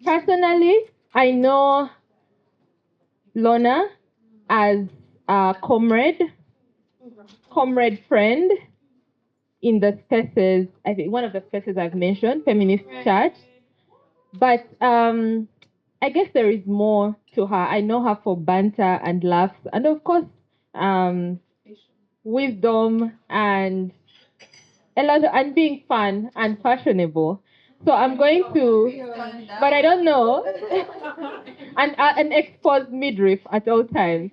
Personally, I know Lornah as a comrade friend in the spaces, I think one of the spaces I've mentioned, Feminist Church. But I guess there is more to her. I know her for banter and laughs, and of course, um, wisdom and and being fun and fashionable. So I'm going to, but I don't know, and an exposed midriff at all times.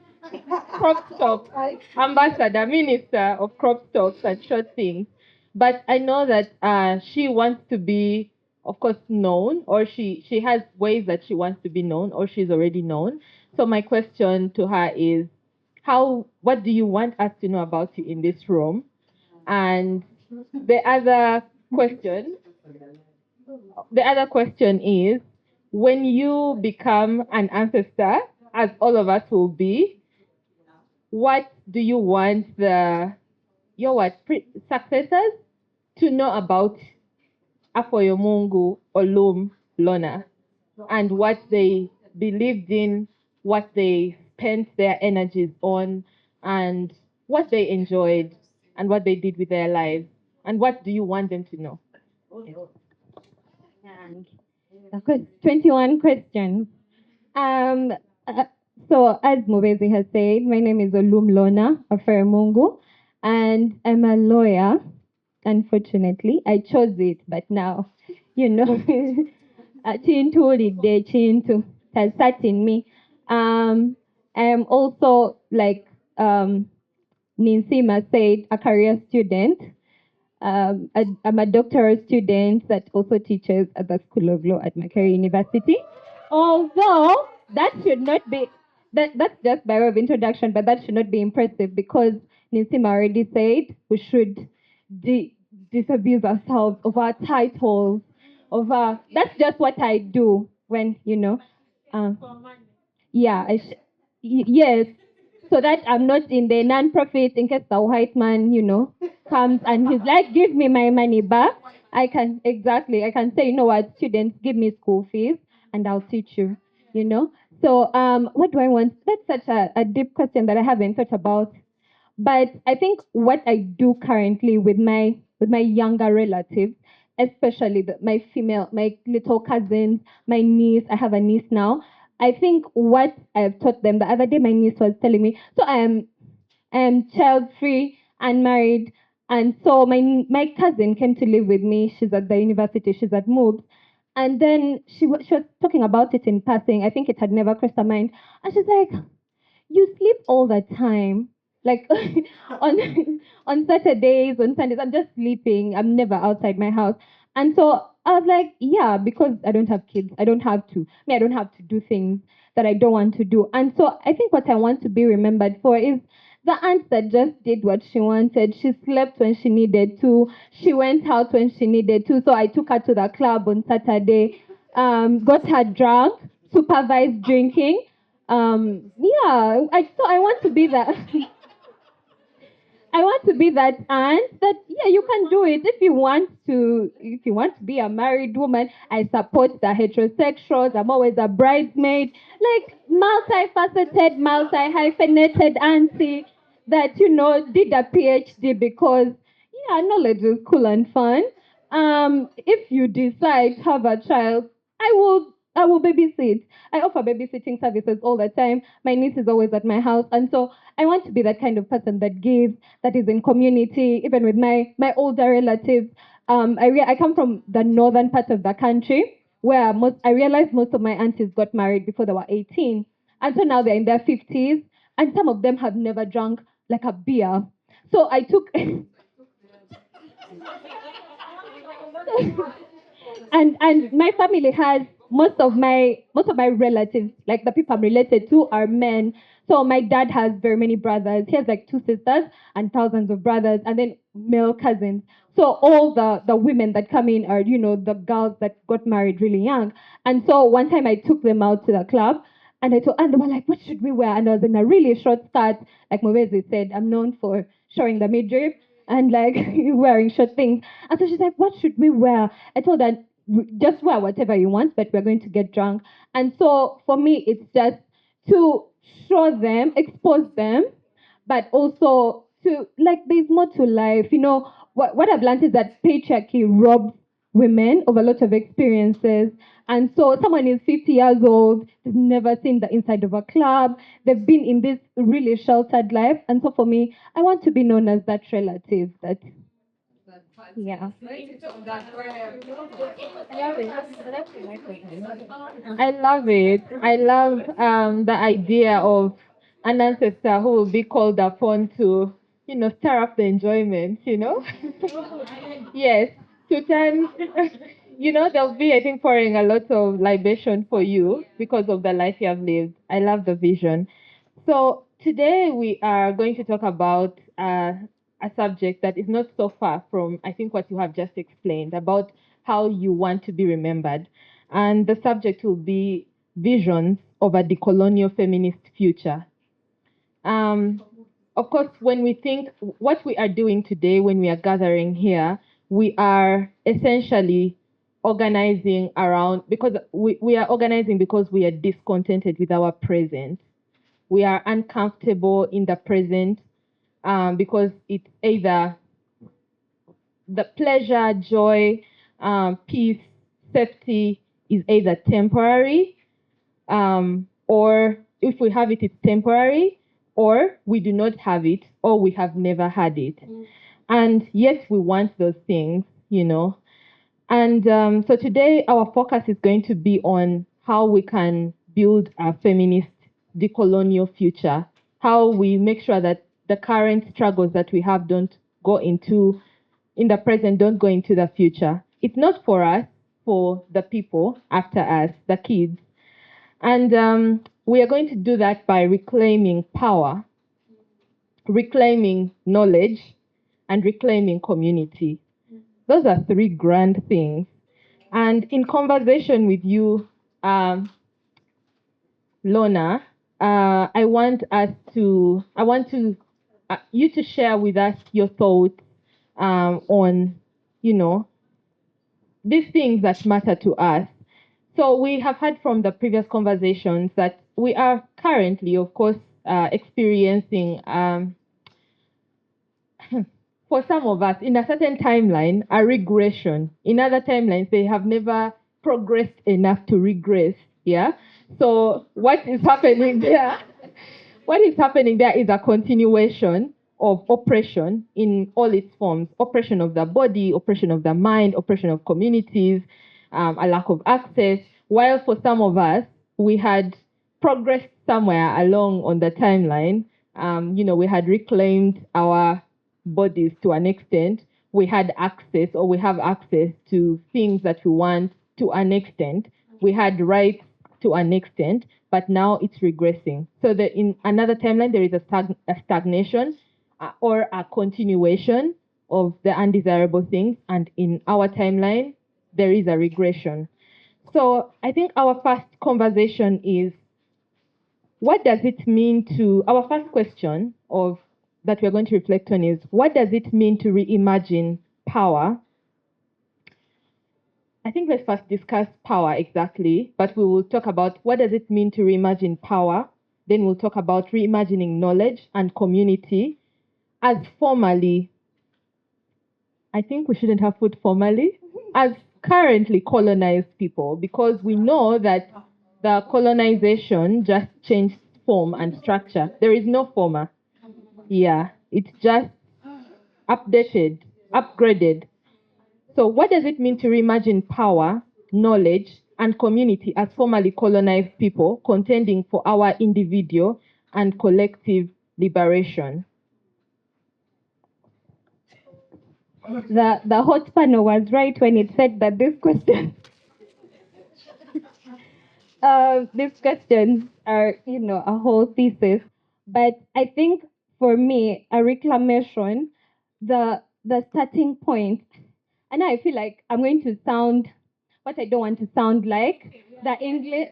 Crop top, ambassador, minister of crop tops and short things. But I know that she wants to be, of course, known, or she has ways that she wants to be known, or she's already known. So my question to her is, what do you want us to know about you in this room? And the other question, the other question is, when you become an ancestor, as all of us will be, what do you want successors to know about Afoyomungu, Olum, Lornah, and what they believed in, what they spent their energies on, and what they enjoyed, and what they did with their lives, and what do you want them to know? And 21 questions. Um, uh, so, as Mubeezi has said, my name is Lornah Afoyomungu, and I'm a lawyer. Unfortunately, I chose it, but now, you know, Chintu Ligde Chintu has sat in me. I'm also, like Ninsima said, a career student. I'm a doctoral student that also teaches at the School of Law at Makerere University. Although that should not be, that's just by way of introduction, but that should not be impressive because Ninsima already said we should disabuse ourselves of our titles, that's just what I do when, um, yeah, yes, so that I'm not in the non-profit in case the white man, comes and he's like, give me my money back. I can say, you know what, students, give me school fees and I'll teach you, you know. So what do I want? That's such a deep question that I haven't thought about. But I think what I do currently with my younger relatives, especially my little cousins, my niece, I have a niece now. I think what I've taught them, the other day my niece was telling me, so I am child free and married. And so my cousin came to live with me. She's at the university, she's at Moobs. And then she was talking about it in passing. I think it had never crossed her mind. And she's like, you sleep all the time. Like on Saturdays, on Sundays, I'm just sleeping. I'm never outside my house. And so I was like, yeah, because I don't have kids. I don't have to. I don't have to do things that I don't want to do. And so I think what I want to be remembered for is the aunt that just did what she wanted. She slept when she needed to. She went out when she needed to. So I took her to the club on Saturday, got her drunk, supervised drinking. Yeah, I want to be that. I want to be that aunt that, yeah, you can do it if you want to. If you want to be a married woman, I support the heterosexuals. I'm always a bridesmaid, like multifaceted, multi-hyphenated auntie that did a PhD because yeah, knowledge is cool and fun. If you decide to have a child, I will babysit. I offer babysitting services all the time. My niece is always at my house, and so I want to be that kind of person that gives, that is in community, even with my older relatives. I come from the northern part of the country where I realized most of my aunties got married before they were 18, and so now they're in their 50s, and some of them have never drunk like a beer. So I took. And my family has most of my relatives, like the people I'm related to, are men. So my dad has very many brothers. He has like two sisters and thousands of brothers, and then male cousins. So all the women that come in are the girls that got married really young. And so one time I took them out to the club. And they were like, what should we wear? And I was in a really short skirt. Like Mubeezi said, I'm known for showing the midriff and like wearing short things. And so she's like, what should we wear? I told her, just wear whatever you want, but we're going to get drunk. And so for me, it's just to show them, expose them, but also to, like, there's more to life. You know, what I've learned is that patriarchy robs women of a lot of experiences. And so someone is 50 years old, they've never seen the inside of a club, they've been in this really sheltered life. And so for me, I want to be known as that relative that, yeah. I love it. I love the idea of an ancestor who will be called upon to, stir up the enjoyment. Yes, to turn, they'll be, I think, pouring a lot of libation for you because of the life you have lived. I love the vision. So today we are going to talk about a subject that is not so far from, I think, what you have just explained about how you want to be remembered. And the subject will be visions of a decolonial feminist future. Um, of course, when we think what we are doing today, when we are gathering here, we are essentially organizing around, because we are organizing because we are discontented with our present. We are uncomfortable in the present because it's either the pleasure, joy, peace, safety is either temporary, or if we have it, it's temporary, or we do not have it, or we have never had it. And yes, we want those things. And so today, our focus is going to be on how we can build a feminist decolonial future, how we make sure that the current struggles that we have don't go into, in the present, don't go into the future. It's not for us, for the people after us, the kids. And we are going to do that by reclaiming power, reclaiming knowledge, and reclaiming community. Those are three grand things. And in conversation with you, Lornah, I want you to share with us your thoughts on, these things that matter to us. So we have heard from the previous conversations that we are currently, of course, experiencing, for some of us, in a certain timeline, a regression. In other timelines, they have never progressed enough to regress. Yeah. So what is happening there? What is happening there is a continuation of oppression in all its forms: oppression of the body, oppression of the mind, oppression of communities, a lack of access. While for some of us, we had progressed somewhere along on the timeline. We had reclaimed our bodies to an extent. We had access, or we have access to things that we want to an extent. We had rights to an extent, but now it's regressing. So that in another timeline, there is a stagnation or a continuation of the undesirable things. And in our timeline, there is a regression. So I think our first conversation is, what does it mean to, our first question of that we're going to reflect on is, what does it mean to reimagine power? I think let's first discuss power exactly, but we will talk about what does it mean to reimagine power. Then we'll talk about reimagining knowledge and community as formally, I think we shouldn't have put formally, as currently colonized people, because we know that the colonization just changed form and structure. There is no former. Yeah, it's just updated, upgraded. So what does it mean to reimagine power, knowledge, and community as formerly colonized people contending for our individual and collective liberation? The hot panel was right when it said that this question, these questions are, a whole thesis. But I think for me, a reclamation, the starting point, and I feel like I'm going to sound what I don't want to sound like. The English,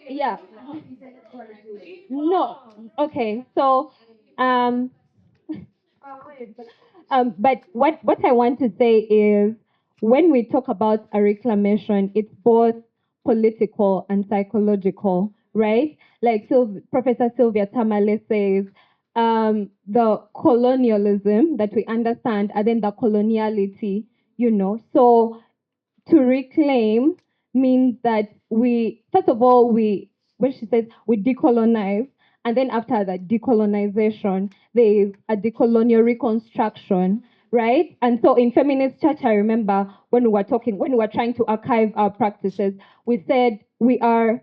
yeah. No, okay. So, but what I want to say is, when we talk about a reclamation, it's both political and psychological, right? Like Professor Sylvia Tamale says, the colonialism that we understand and then the coloniality, So to reclaim means that first of all, when she says we decolonize, and then after that decolonization, there is a decolonial reconstruction, right? And so in feminist church, I remember when we were trying to archive our practices, we said we are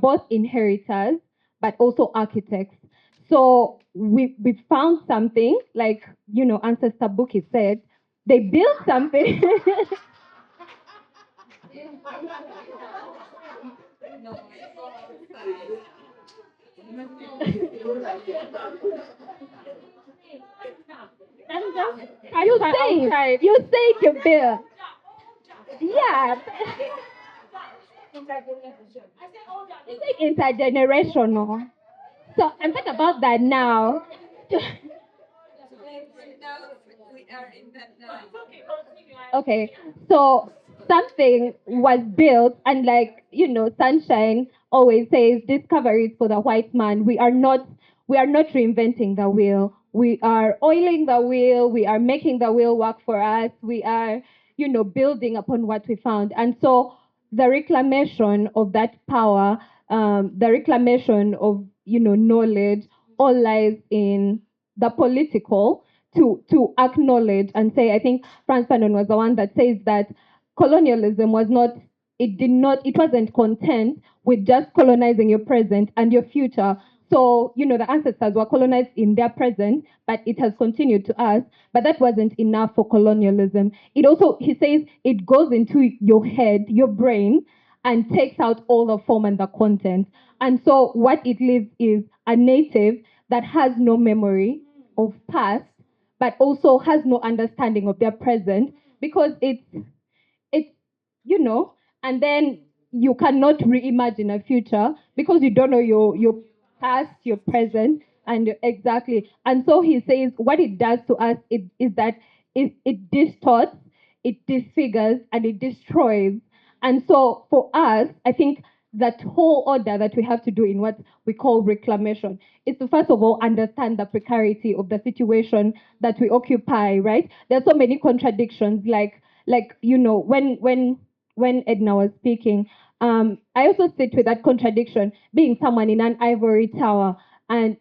both inheritors, but also architects. So we found something like, Ancestor Bookie said, they built something. You say to build. Yeah. It's like intergenerational. So I'm talking about that now. Okay, so something was built, and Sunshine always says, discovery is for the white man. We are not reinventing the wheel. We are oiling the wheel. We are making the wheel work for us. We are, building upon what we found. And so the reclamation of that power, the reclamation of, knowledge, all lies in the political, to acknowledge and say, I think Franz Fanon was the one that says that colonialism it wasn't content with just colonizing your present and your future. So, the ancestors were colonized in their present, but it has continued to us. But that wasn't enough for colonialism. It also, he says, it goes into your head, your brain, and takes out all the form and the content. And so what it leaves is a native that has no memory of past, but also has no understanding of their present, because it's you know and then you cannot reimagine a future because you don't know your past, your present, and exactly. And so he says what it does to us is that it distorts, it disfigures, and it destroys. And so for us, I think that whole order that we have to do in what we call reclamation is to first of all understand the precarity of the situation that we occupy, right? There are so many contradictions, when Edna was speaking, I also sit with that contradiction, being someone in an ivory tower and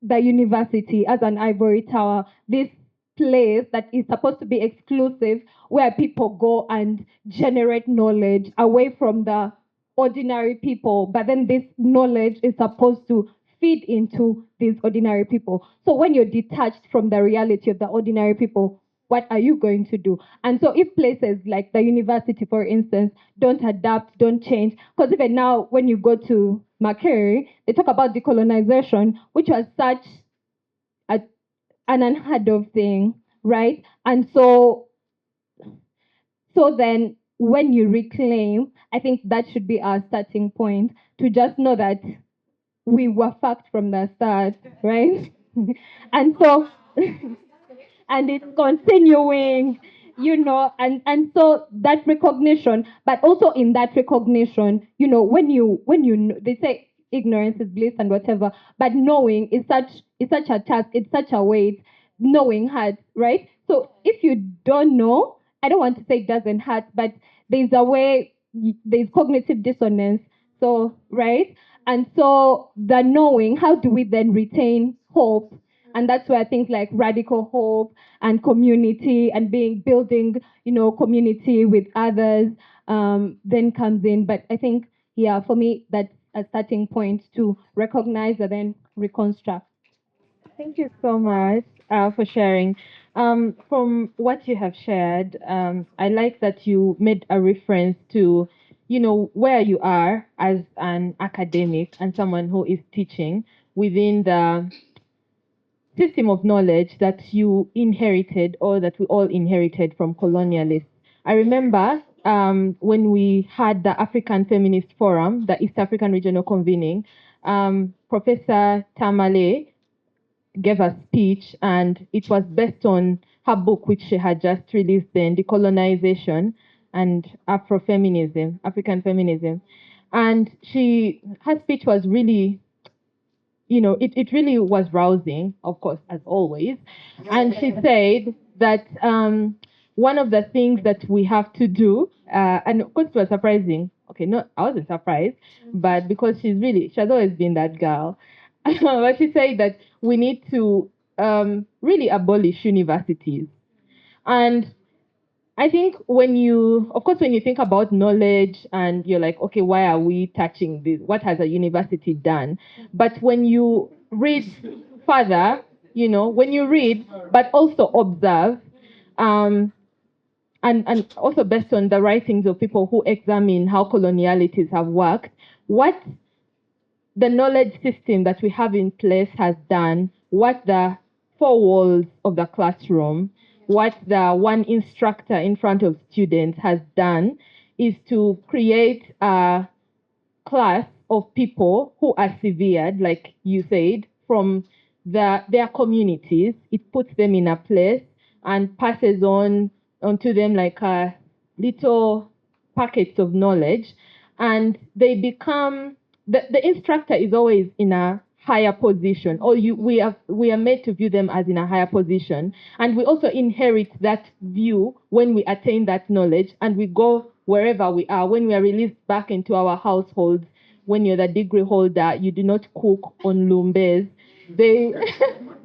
the university as an ivory tower, this place that is supposed to be exclusive, where people go and generate knowledge away from the ordinary people, but then this knowledge is supposed to feed into these ordinary people. So when you're detached from the reality of the ordinary people, what are you going to do? And so if places like the university, for instance, don't adapt, don't change, because even now when you go to Makerere, they talk about decolonization, which was such an unheard of thing, right? And so then when you reclaim, I think that should be our starting point, to just know that we were fucked from the start, right? And so and it's continuing, and so that recognition, but also in that recognition, they say ignorance is bliss and whatever, but knowing is such a task, it's such a weight. Knowing hurts, right? So if you don't know, I don't want to say it doesn't hurt, but there's a way, there's cognitive dissonance. So, right? And so the knowing, how do we then retain hope? And that's where things like radical hope and community and building, community with others, then comes in. But I think, yeah, for me, that's a starting point to recognize and then reconstruct. Thank you so much for sharing. From what you have shared, I like that you made a reference to, where you are as an academic and someone who is teaching within the system of knowledge that you inherited, or that we all inherited from colonialists. I remember when we had the African Feminist Forum, the East African Regional Convening, Professor Tamale gave a speech, and it was based on her book, which she had just released then, Decolonization and Afrofeminism, African Feminism. And her speech was really, it really was rousing, of course, as always. And she said that one of the things that we have to do, and of course it was surprising. Okay, no, I wasn't surprised, but because she has always been that girl. But she said that we need to really abolish universities. And I think when you think about knowledge and you're like, okay, why are we touching this? What has a university done? But when you read further, when you read, but also observe, um, and also based on the writings of people who examine how colonialities have worked, what the knowledge system that we have in place has done, what the four walls of the classroom, what the one instructor in front of students has done, is to create a class of people who are severed, like you said, from their communities. It puts them in a place and passes onto them like a little packets of knowledge, and they become the instructor is always in a higher position, or we are made to view them as in a higher position, and we also inherit that view when we attain that knowledge, and we go wherever we are. When we are released back into our households, when you're the degree holder, you do not cook on lumbes. They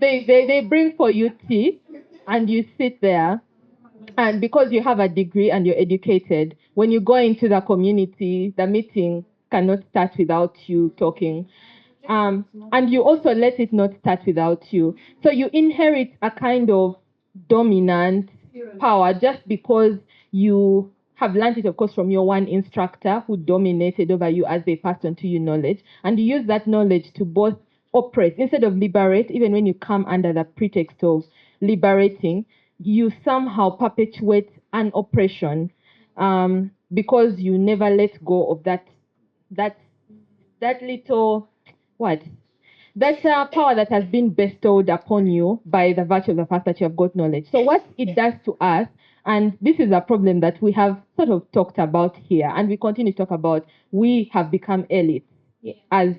they bring for you tea, and you sit there, and because you have a degree and you're educated, when you go into the community, the meeting cannot start without you talking. And you also let it not start without you. So you inherit a kind of dominant power just because you have learned it, of course, from your one instructor who dominated over you as they passed on to you knowledge. And you use that knowledge to both oppress instead of liberate. Even when you come under the pretext of liberating, you somehow perpetuate an oppression, because you never let go of that little what that power that has been bestowed upon you by the virtue of the fact that you have got knowledge. So what it does to us, and this is a problem that we have sort of talked about here, and we continue to talk about, we have become elites as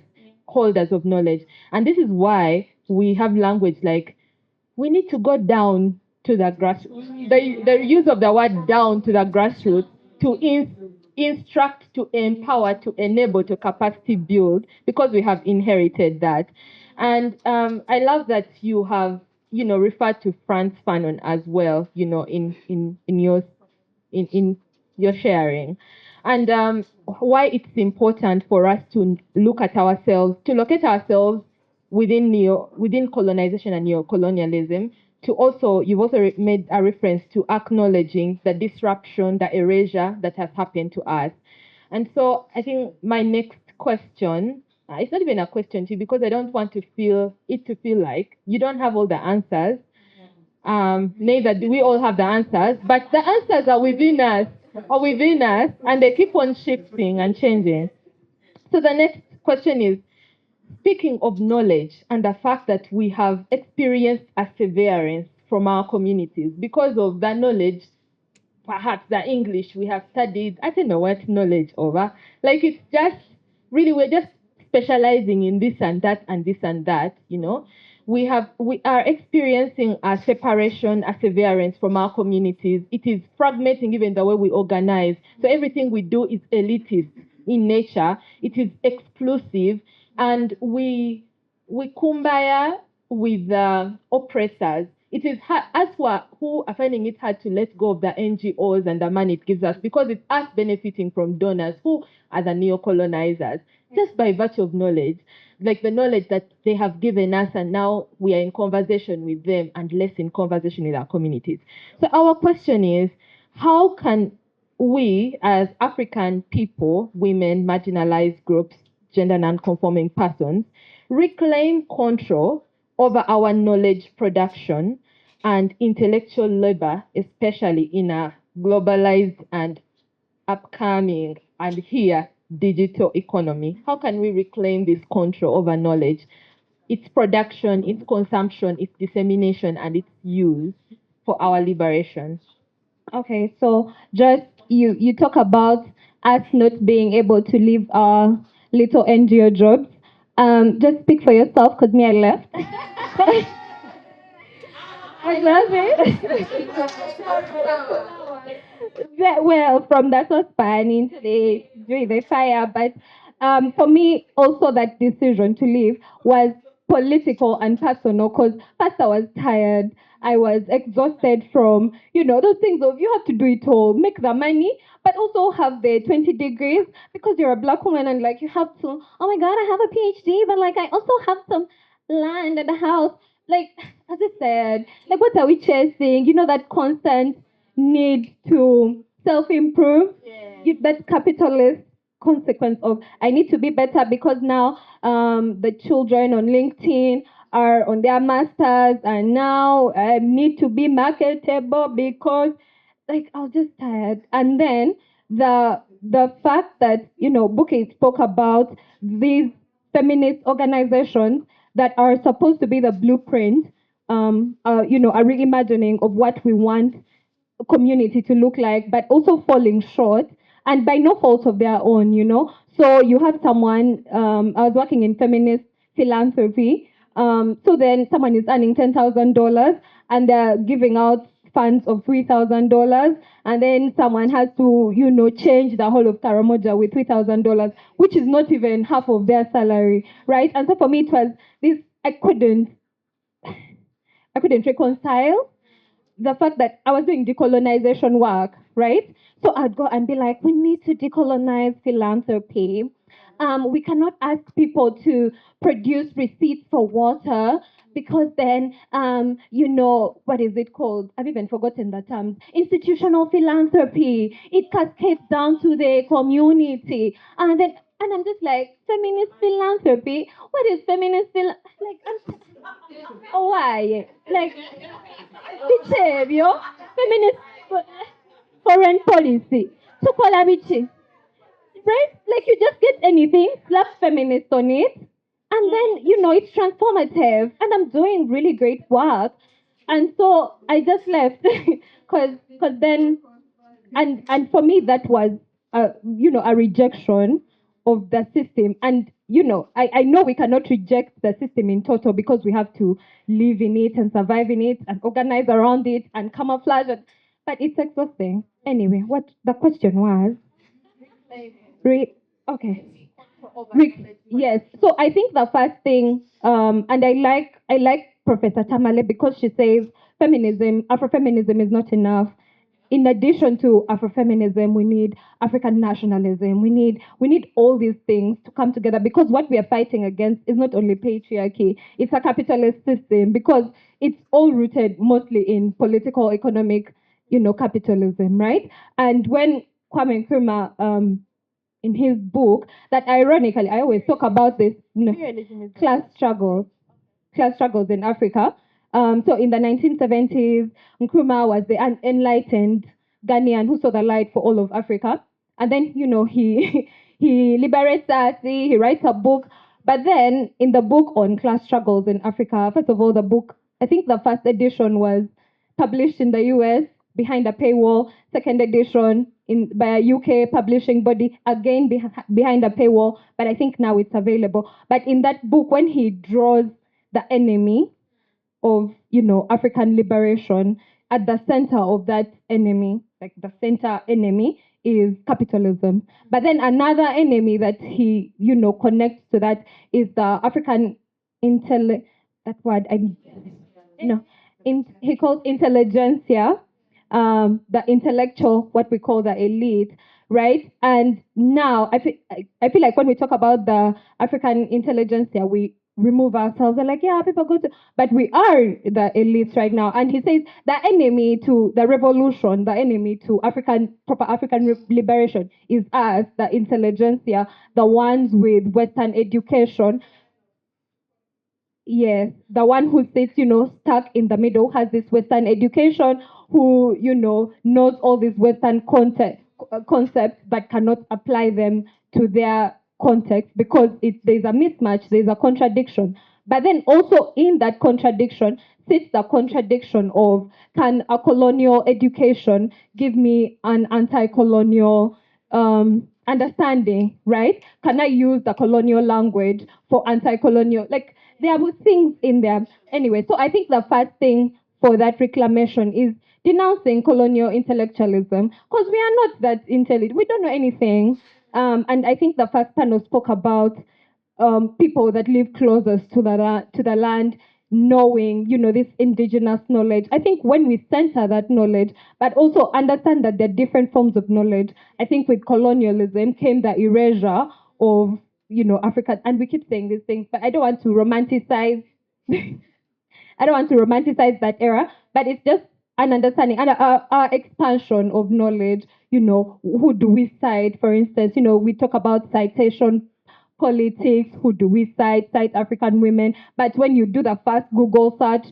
holders of knowledge. And this is why we have language like, we need to go down to the grassroots. The use of the word down to the grassroots to instruct, to empower, to enable, to capacity build, because we have inherited that. And I love that you have, referred to Frantz Fanon as well, in your sharing. And why it's important for us to look at ourselves, to locate ourselves within colonization and neocolonialism. You've also made a reference to acknowledging the disruption, the erasure that has happened to us. And so I think my next question, it's not even a question to you, because I don't want to feel like you don't have all the answers. Neither do we all have the answers, but the answers are within us, and they keep on shifting and changing. So the next question is, speaking of knowledge and the fact that we have experienced a severance from our communities because of the knowledge, perhaps the English we have studied, I don't know what knowledge over. Like, it's just really, we're just specializing in this and that and this and that. We are experiencing a separation, a severance from our communities. It is fragmenting even the way we organize. So everything we do is elitist in nature. It is exclusive, and we kumbaya with the oppressors. It is us who are finding it hard to let go of the NGOs and the money it gives us, because it's us benefiting from donors who are the neo-colonizers, just by virtue of knowledge, like the knowledge that they have given us, and now we are in conversation with them and less in conversation with our communities. So our question is, how can we as African people, women, marginalized groups, gender non-conforming persons, reclaim control over our knowledge production and intellectual labor, especially in a globalized and upcoming and here digital economy? How can we reclaim this control over knowledge? its production, its consumption, its dissemination, and its use for our liberation. Okay, so just you talk about us not being able to leave our little NGO jobs. Just speak for yourself, because me, I left. I love it. Well, from that was fine today during the fire, but for me also that decision to leave was political and personal, because first I was tired. I was exhausted from, those things of you have to do it all, make the money, but also have the 20 degrees because you're a black woman and like you have to, oh my God, I have a PhD, but like I also have some land and a house. Like, as I said, like what are we chasing? That constant need to self-improve. That capitalist consequence of I need to be better because now the children on LinkedIn are on their masters and now I need to be marketable because like I was just tired. And then the fact that Bukit spoke about these feminist organizations that are supposed to be the blueprint, a reimagining of what we want community to look like, but also falling short and by no fault of their own. So you have someone, I was working in feminist philanthropy. So then someone is earning $10,000 and they're giving out funds of $3,000, and then someone has to, change the whole of Karamoja with $3,000, which is not even half of their salary, right? And so for me, it was this I couldn't reconcile the fact that I was doing decolonization work, right? So I'd go and be like, we need to decolonize philanthropy. We cannot ask people to produce receipts for water because then, what is it called? I've even forgotten the term. Institutional philanthropy. It cascades down to the community. And I'm just like, feminist philanthropy? What is feminist Like, why? Like, behavior, feminist foreign policy. So call bichi, right? Like you just get anything, slap feminist on it, and then it's transformative, and I'm doing really great work. And so I just left because then and for me that was a rejection of the system. And I know we cannot reject the system in total because we have to live in it and survive in it and organize around it and camouflage it, but it's exhausting. Anyway, what the question was, okay. Yes. So I think the first thing, and I like Professor Tamale because she says Afrofeminism is not enough. In addition to Afrofeminism, we need African nationalism. We need all these things to come together because what we are fighting against is not only patriarchy; it's a capitalist system because it's all rooted mostly in political, economic, capitalism, right? And when Kwame Nkrumah in his book that ironically I always talk about this class struggles in Africa. So in the 1970s, Nkrumah was the enlightened Ghanaian who saw the light for all of Africa, and then he he liberates us. He writes a book, but then in the book on class struggles in Africa, first of all, the book, I think the first edition was published in the US behind a paywall, second edition by a UK publishing body, again behind a paywall, but I think now it's available. But in that book, when he draws the enemy of, African liberation, at the center of that enemy, like the center enemy, is capitalism. But then another enemy that he, connects to that is the African that word, he calls intelligentsia, the intellectual, what we call the elite, right? And now I feel like when we talk about the African intelligentsia, we remove ourselves and like, yeah, people go to, but we are the elites right now. And he says the enemy to the revolution, the enemy to proper African liberation is us, the intelligentsia, the ones with Western education. Yes, the one who sits, stuck in the middle, has this Western education, who, knows all these Western concepts, but cannot apply them to their context because there's a mismatch, there's a contradiction But then also in that contradiction sits the contradiction of, can a colonial education give me an anti-colonial understanding, right? Can I use the colonial language for anti-colonial? Like, there are things in there. Anyway, so I think the first thing for that reclamation is denouncing colonial intellectualism, because we are not that intelligent. We don't know anything. And I think the first panel spoke about people that live closest to the land, knowing, this indigenous knowledge. I think when we center that knowledge, but also understand that there are different forms of knowledge, I think with colonialism came the erasure of, Africa. And we keep saying these things, but I don't want to romanticize. I don't want to romanticize that era, but it's just an understanding and our expansion of knowledge. Who do we cite? For instance, we talk about citation politics. Who do we cite? Cite African women. But when you do the first Google search,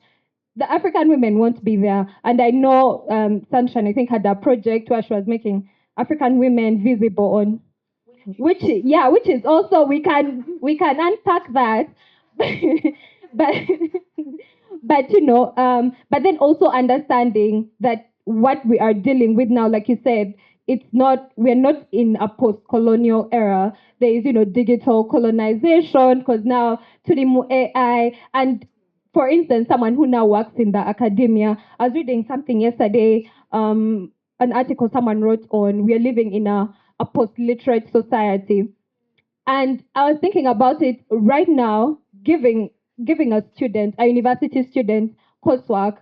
the African women won't be there. And I know Sunshine, I think, had a project where she was making African women visible on, which is also, we can unpack that. but but then also understanding that what we are dealing with now, like you said, we're not in a post-colonial era. There is, digital colonization, because now to the AI. And for instance, someone who now works in the academia, I was reading something yesterday, an article someone wrote on, we are living in a post-literate society. And I was thinking about it right now, giving a university student coursework.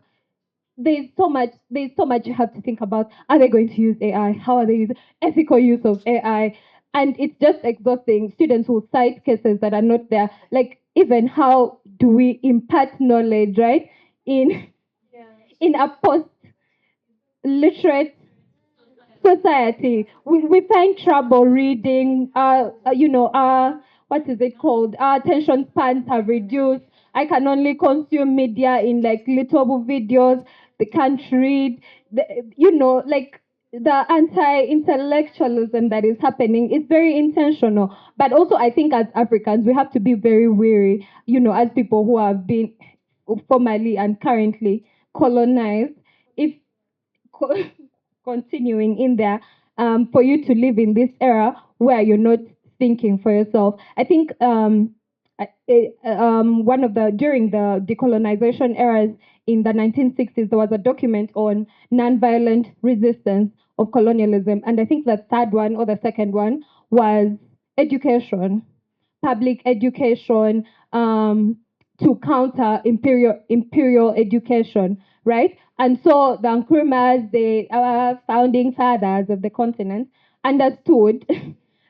There's so much you have to think about. Are they going to use AI? How are they using ethical use of AI? And it's just exhausting. Students will cite cases that are not there. Like, even how do we impart knowledge, right? In in a post literate society, we find trouble reading. What is it called? Our attention spans have reduced. I can only consume media in like little videos. They can't read. Like, the anti-intellectualism that is happening is very intentional. But also, I think as Africans, we have to be very wary. As people who have been formerly and currently colonized, if co- continuing in there, for you to live in this era where you're not thinking for yourself. I think one of the during the decolonization eras in the 1960s, there was a document on nonviolent resistance of colonialism, and I think the third one or the second one was education, public education, to counter imperial education, right? And so the Nkrumahs, our founding fathers of the continent, understood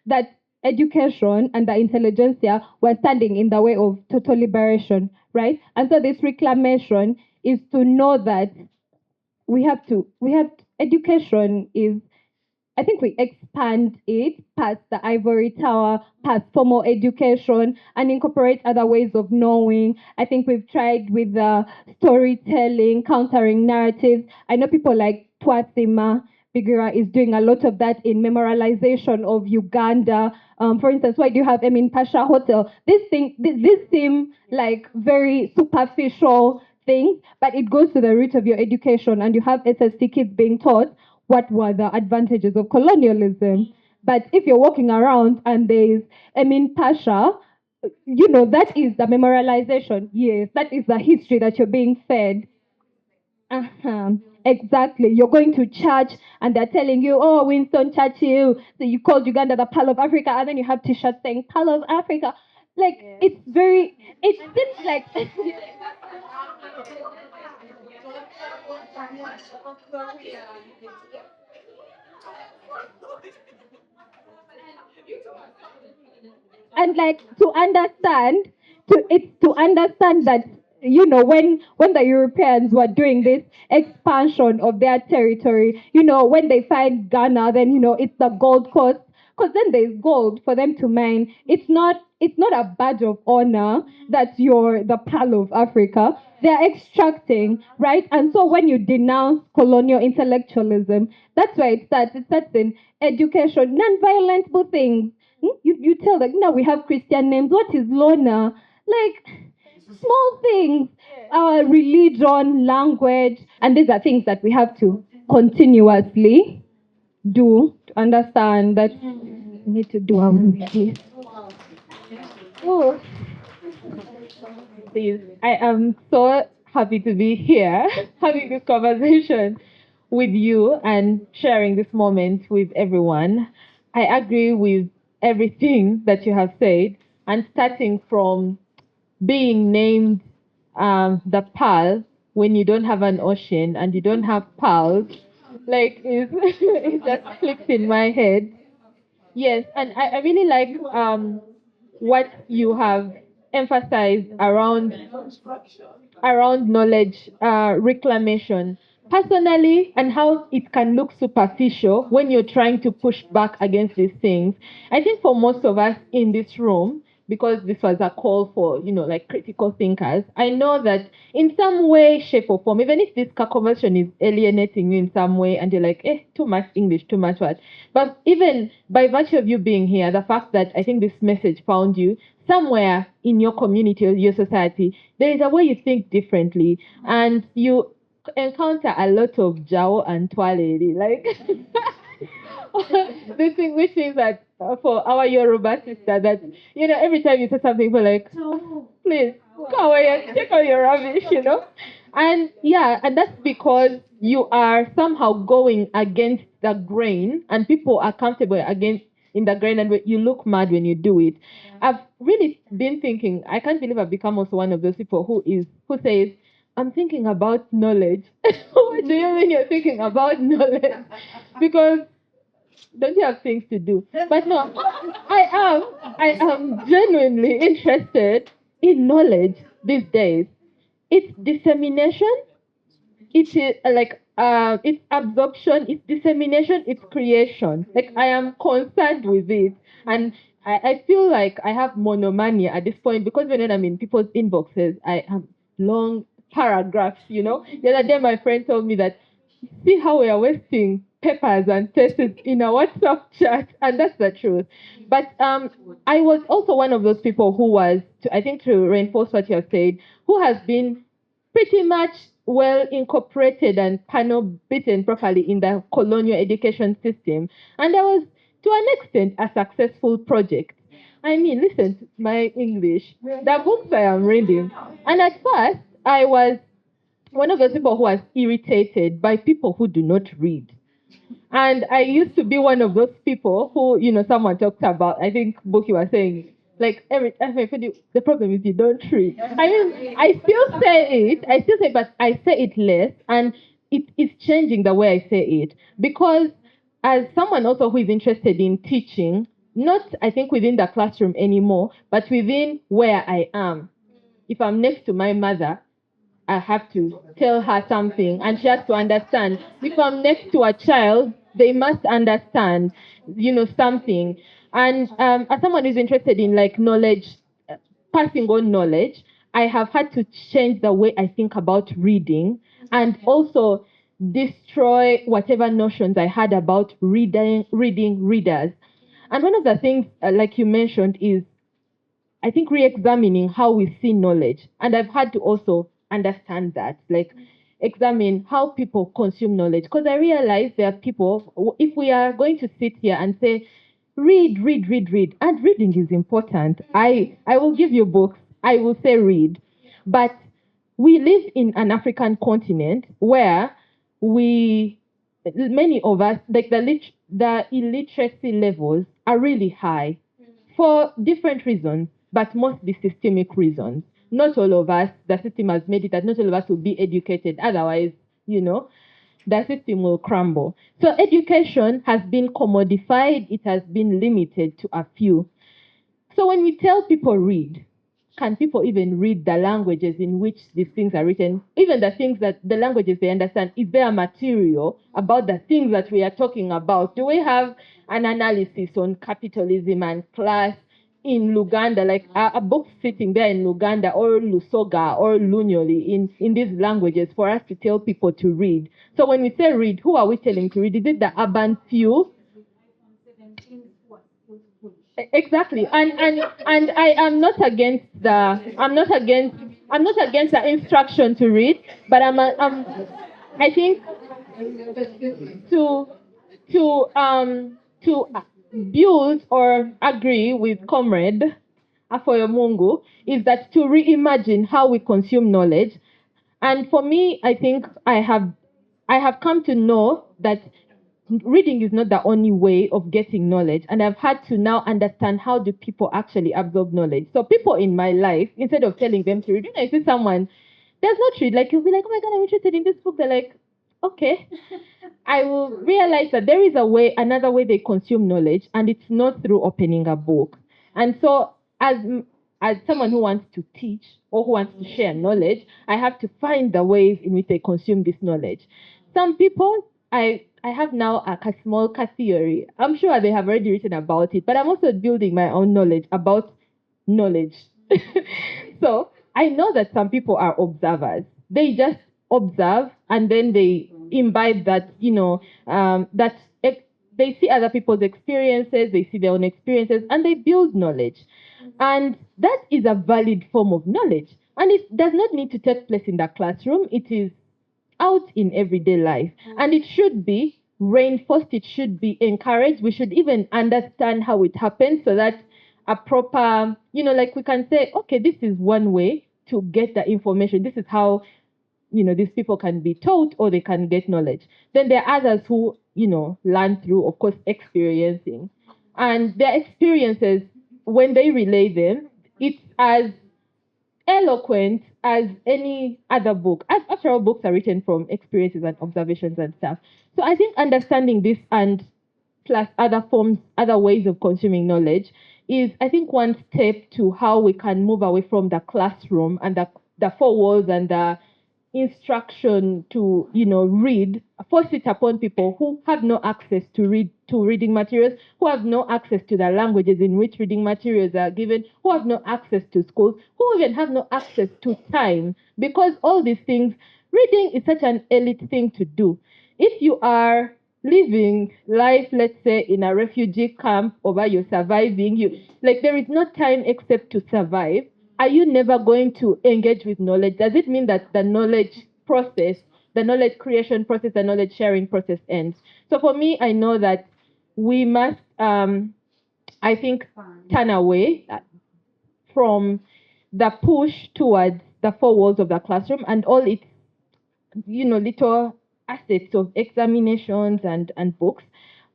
that education and the intelligentsia were standing in the way of total liberation, right? And so this reclamation is to know that education is, I think we expand it past the ivory tower, past formal education, and incorporate other ways of knowing. I think we've tried with storytelling, countering narratives. I know people like Twasima Bigira is doing a lot of that in memorialization of Uganda. For instance, why do you have Emin Pasha Hotel? This seem like very superficial things, but it goes to the root of your education, and you have SST kids being taught what were the advantages of colonialism. But if you're walking around and there's Emin Pasha, that is the memorialization. Yes, that is the history that you're being fed. Uh-huh. Exactly. You're going to church and they're telling you, oh, Winston Churchill, so you called Uganda the Pearl of Africa, and then you have t-shirts saying Pearl of Africa. Like, it seems like and like to understand that, when the Europeans were doing this expansion of their territory, when they find Ghana, then it's the Gold Coast, because then there's gold for them to mine. It's not a badge of honor that you're the Pearl of Africa. They're extracting, right? And so when you denounce colonial intellectualism, that's where it starts. It starts in education, non-violent things. You tell them, now we have Christian names. What is Lornah? Like, Small things, religion, language, and these are things that we have to continuously do to understand that we need to do our this. Oh, please. I am so happy to be here having this conversation with you and sharing this moment with everyone. I agree with everything that you have said, and starting from being named the Pearl when you don't have an ocean and you don't have pearls, like it just clicks in my head. Yes, and I really like what you have emphasized around knowledge reclamation personally, and how it can look superficial when you're trying to push back against these things. I think for most of us in this room, because this was a call for, like critical thinkers, I know that in some way, shape, or form, even if this conversation is alienating you in some way and you're like, too much English, too much what, but even by virtue of you being here, the fact that I think this message found you somewhere in your community or your society, there is a way you think differently, and you encounter a lot of Jao and Twaledi, like this thing, which means that for our Yoruba sister, that every time you say something, we're like, please go away and check on your rubbish. And yeah, and that's because you are somehow going against the grain, and people are comfortable against in the grain, and you look mad when you do it. I've really been thinking, I can't believe I've become also one of those people who says, I'm thinking about knowledge. What do you mean you're thinking about knowledge? Because don't you have things to do? But no, I am genuinely interested in knowledge these days. Its dissemination, it's it's absorption, it's dissemination, it's creation. Like, I am concerned with it, and I feel like I have monomania at this point, because when I'm in people's inboxes, I have long paragraphs. The other day my friend told me that, see how we are wasting papers and tests in a WhatsApp chat, and that's the truth. But I was also one of those people who was, I think, to reinforce what you have said, who has been pretty much well incorporated and panel beaten properly in the colonial education system, and that was to an extent a successful project. I mean, listen to my English, the books I am reading, and at first I was one of those people who was irritated by people who do not read. And I used to be one of those people who, someone talked about, I think Boki was saying, like, the problem is you don't read. I mean, I still say it, but I say it less, and it is changing the way I say it. Because as someone also who is interested in teaching, not, I think, within the classroom anymore, but within where I am. If I'm next to my mother, I have to tell her something, and she has to understand. If I'm next to a child, they must understand, something. And as someone who's interested in like knowledge, passing on knowledge, I have had to change the way I think about reading, and also destroy whatever notions I had about reading readers. And one of the things, like you mentioned, is, I think, re-examining how we see knowledge. And I've had to also understand that, like, examine how people consume knowledge. Because I realize there are people, if we are going to sit here and say, read, read, read, read, and reading is important. I will give you books, I will say read. But we live in an African continent where many of us, like the illiteracy levels are really high for different reasons, but mostly systemic reasons. Not all of us, the system has made it that not all of us will be educated. Otherwise, the system will crumble. So education has been commodified, it has been limited to a few. So when we tell people read, can people even read the languages in which these things are written? Even the languages they understand, is there material about the things that we are talking about? Do we have an analysis on capitalism and class in Luganda, like a book sitting there in Luganda or Lusoga or Lunyoli in these languages for us to tell people to read? So when we say read, who are we telling to read? Is it the urban few? Exactly, and I am not against I'm not against the instruction to read, but I think to to build or agree with Comrade Afoyomungu is that to reimagine how we consume knowledge. And for me, I think I have come to know that reading is not the only way of getting knowledge, and I've had to now understand how do people actually absorb knowledge. So people in my life, instead of telling them to read, I see someone does not read, like you'll be like, oh my god, I'm interested in this book. They're like, okay. I will realize that there is another way they consume knowledge, and it's not through opening a book. And so, as someone who wants to teach or who wants to share knowledge, I have to find the ways in which they consume this knowledge. Some people, I have now a small theory. I'm sure they have already written about it, but I'm also building my own knowledge about knowledge. So I know that some people are observers. They just observe and then they imbibe that, they see other people's experiences, they see their own experiences, and they build knowledge. And that is a valid form of knowledge. And it does not need to take place in the classroom. It is out in everyday life. And it should be reinforced, it should be encouraged. We should even understand how it happens so that a proper, like we can say, okay, this is one way to get the information. This is how, these people can be taught or they can get knowledge. Then there are others who, learn through, of course, experiencing. And their experiences, when they relay them, it's as eloquent as any other book. After all, books are written from experiences and observations and stuff. So I think understanding this and plus other forms, other ways of consuming knowledge is, I think, one step to how we can move away from the classroom and the four walls and the instruction to read, force it upon people who have no access to reading materials, who have no access to the languages in which reading materials are given, who have no access to schools, who even have no access to time, because all these things, reading is such an elite thing to do. If you are living life, let's say in a refugee camp, or you're surviving, there is no time except to survive. Are you never going to engage with knowledge? Does it mean that the knowledge process, the knowledge creation process, the knowledge sharing process ends? So for me, I know that we must, I think, turn away from the push towards the four walls of the classroom and all its, little assets of examinations and books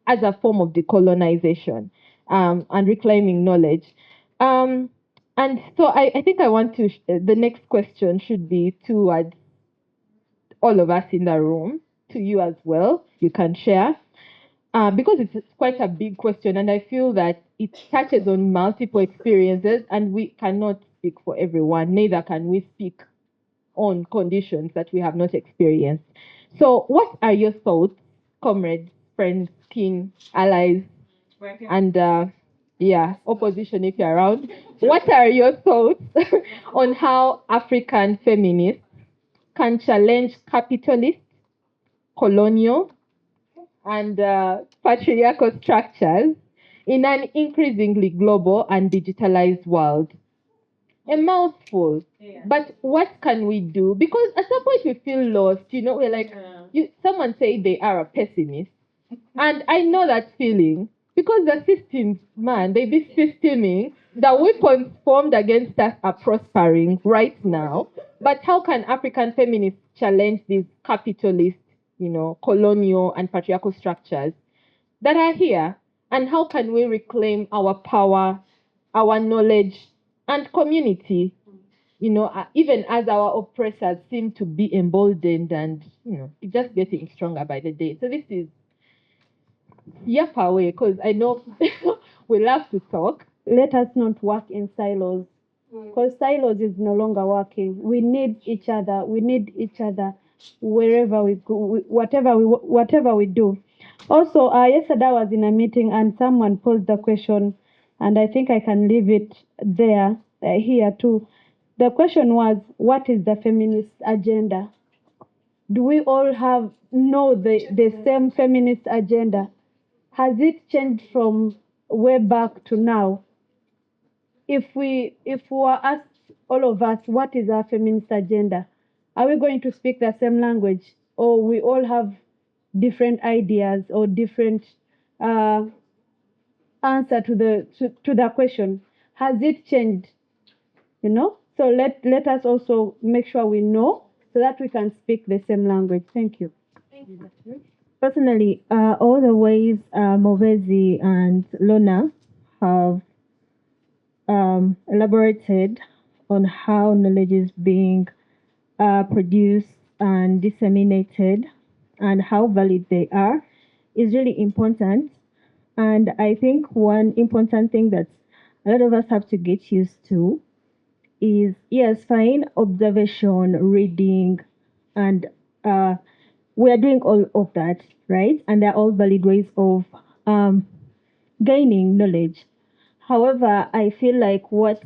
as a form of decolonization and reclaiming knowledge. And so I think I want to, the next question should be towards all of us in the room, to you as well. You can share. Because it's quite a big question, and I feel that it touches on multiple experiences, and we cannot speak for everyone, neither can we speak on conditions that we have not experienced. So, what are your thoughts, comrades, friends, kin, allies, and opposition if you're around? What are your thoughts on how African feminists can challenge capitalist, colonial, and patriarchal structures in an increasingly global and digitalized world? A mouthful. Yeah. But what can we do? Because at some point we feel lost. We're like, someone say they are a pessimist, and I know that feeling because the systems, man, they be systeming. The weapons formed against us are prospering right now. But how can African feminists challenge these capitalist, colonial and patriarchal structures that are here? And how can we reclaim our power, our knowledge, and community? Even as our oppressors seem to be emboldened and, it's just getting stronger by the day. So this is away because I know we love to talk. Let us not work in silos, because silos is no longer working. We need each other. We need each other wherever we go, whatever we do. Also, yesterday I was in a meeting and someone posed the question, and I think I can leave it there, here too. The question was, what is the feminist agenda? Do we all know the same feminist agenda? Has it changed from way back to now? If we were asked all of us, what is our feminist agenda? Are we going to speak the same language, or we all have different ideas or different answer to the question? Has it changed? You know, so let us also make sure we know so that we can speak the same language. Thank you. Personally, all the ways Mubeezi and Lornah have elaborated on how knowledge is being produced and disseminated and how valid they are is really important. And I think one important thing that a lot of us have to get used to is, yes, fine, observation, reading, and we are doing all of that, right? And they're all valid ways of gaining knowledge. However, I feel like what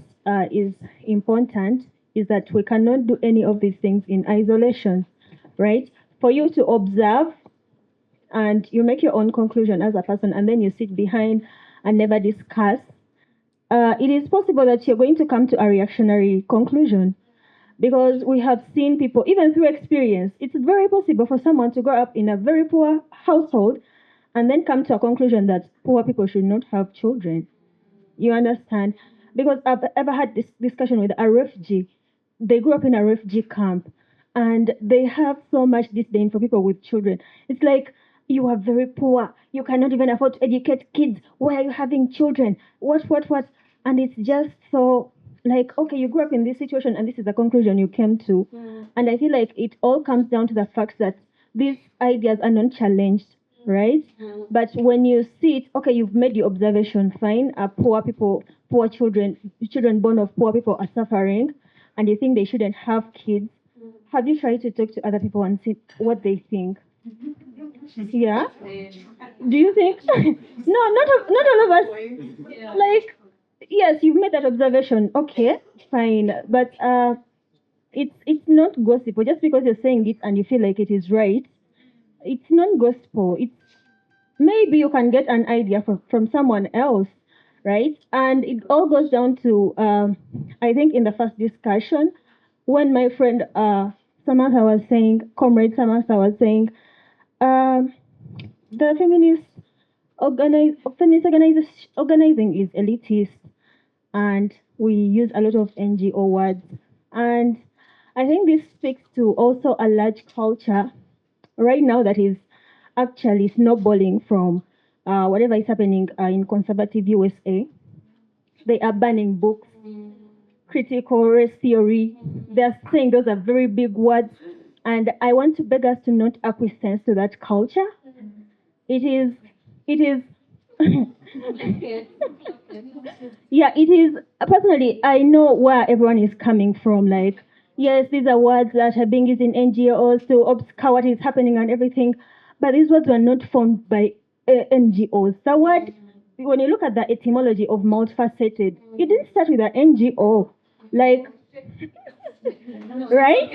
is important is that we cannot do any of these things in isolation, right? For you to observe and you make your own conclusion as a person and then you sit behind and never discuss, it is possible that you're going to come to a reactionary conclusion, because we have seen people, even through experience, it's very possible for someone to grow up in a very poor household and then come to a conclusion that poor people should not have children. You understand? Because I've ever had this discussion with a refugee. They grew up in a refugee camp and they have so much disdain for people with children. It's like, you are very poor. You cannot even afford to educate kids. Why are you having children? What? And it's just so like, okay, you grew up in this situation and this is the conclusion you came to. And I feel like it all comes down to the fact that these ideas are not challenged, right? But when you see it, okay, you've made your observation, fine. Poor people, poor children born of poor people are suffering, and you think they shouldn't have kids. Have you tried to talk to other people and see what they think? Yeah. Do you think? No, not all of us. Like, yes, you've made that observation. Okay, fine, but it's not gospel. Just because you're saying it and you feel like it is right, it's not gospel. It's maybe you can get an idea from someone else, right? And it all goes down to I think in the first discussion, when my friend Samantha was saying, comrade Samantha was saying, the feminist organizing is elitist, and we use a lot of NGO words. And I think this speaks to also a large culture right now that is actually snowballing from whatever is happening in conservative USA. They are banning books, critical race theory. They're saying those are very big words. And I want to beg us to not acquiesce to that culture. It is yeah, it is. Personally, I know where everyone is coming from. Like, yes, these are words that are being used in NGOs to obscure what is happening and everything, but these words were not formed by NGOs. The word, when you look at the etymology of multifaceted, it didn't start with an NGO. Like, right?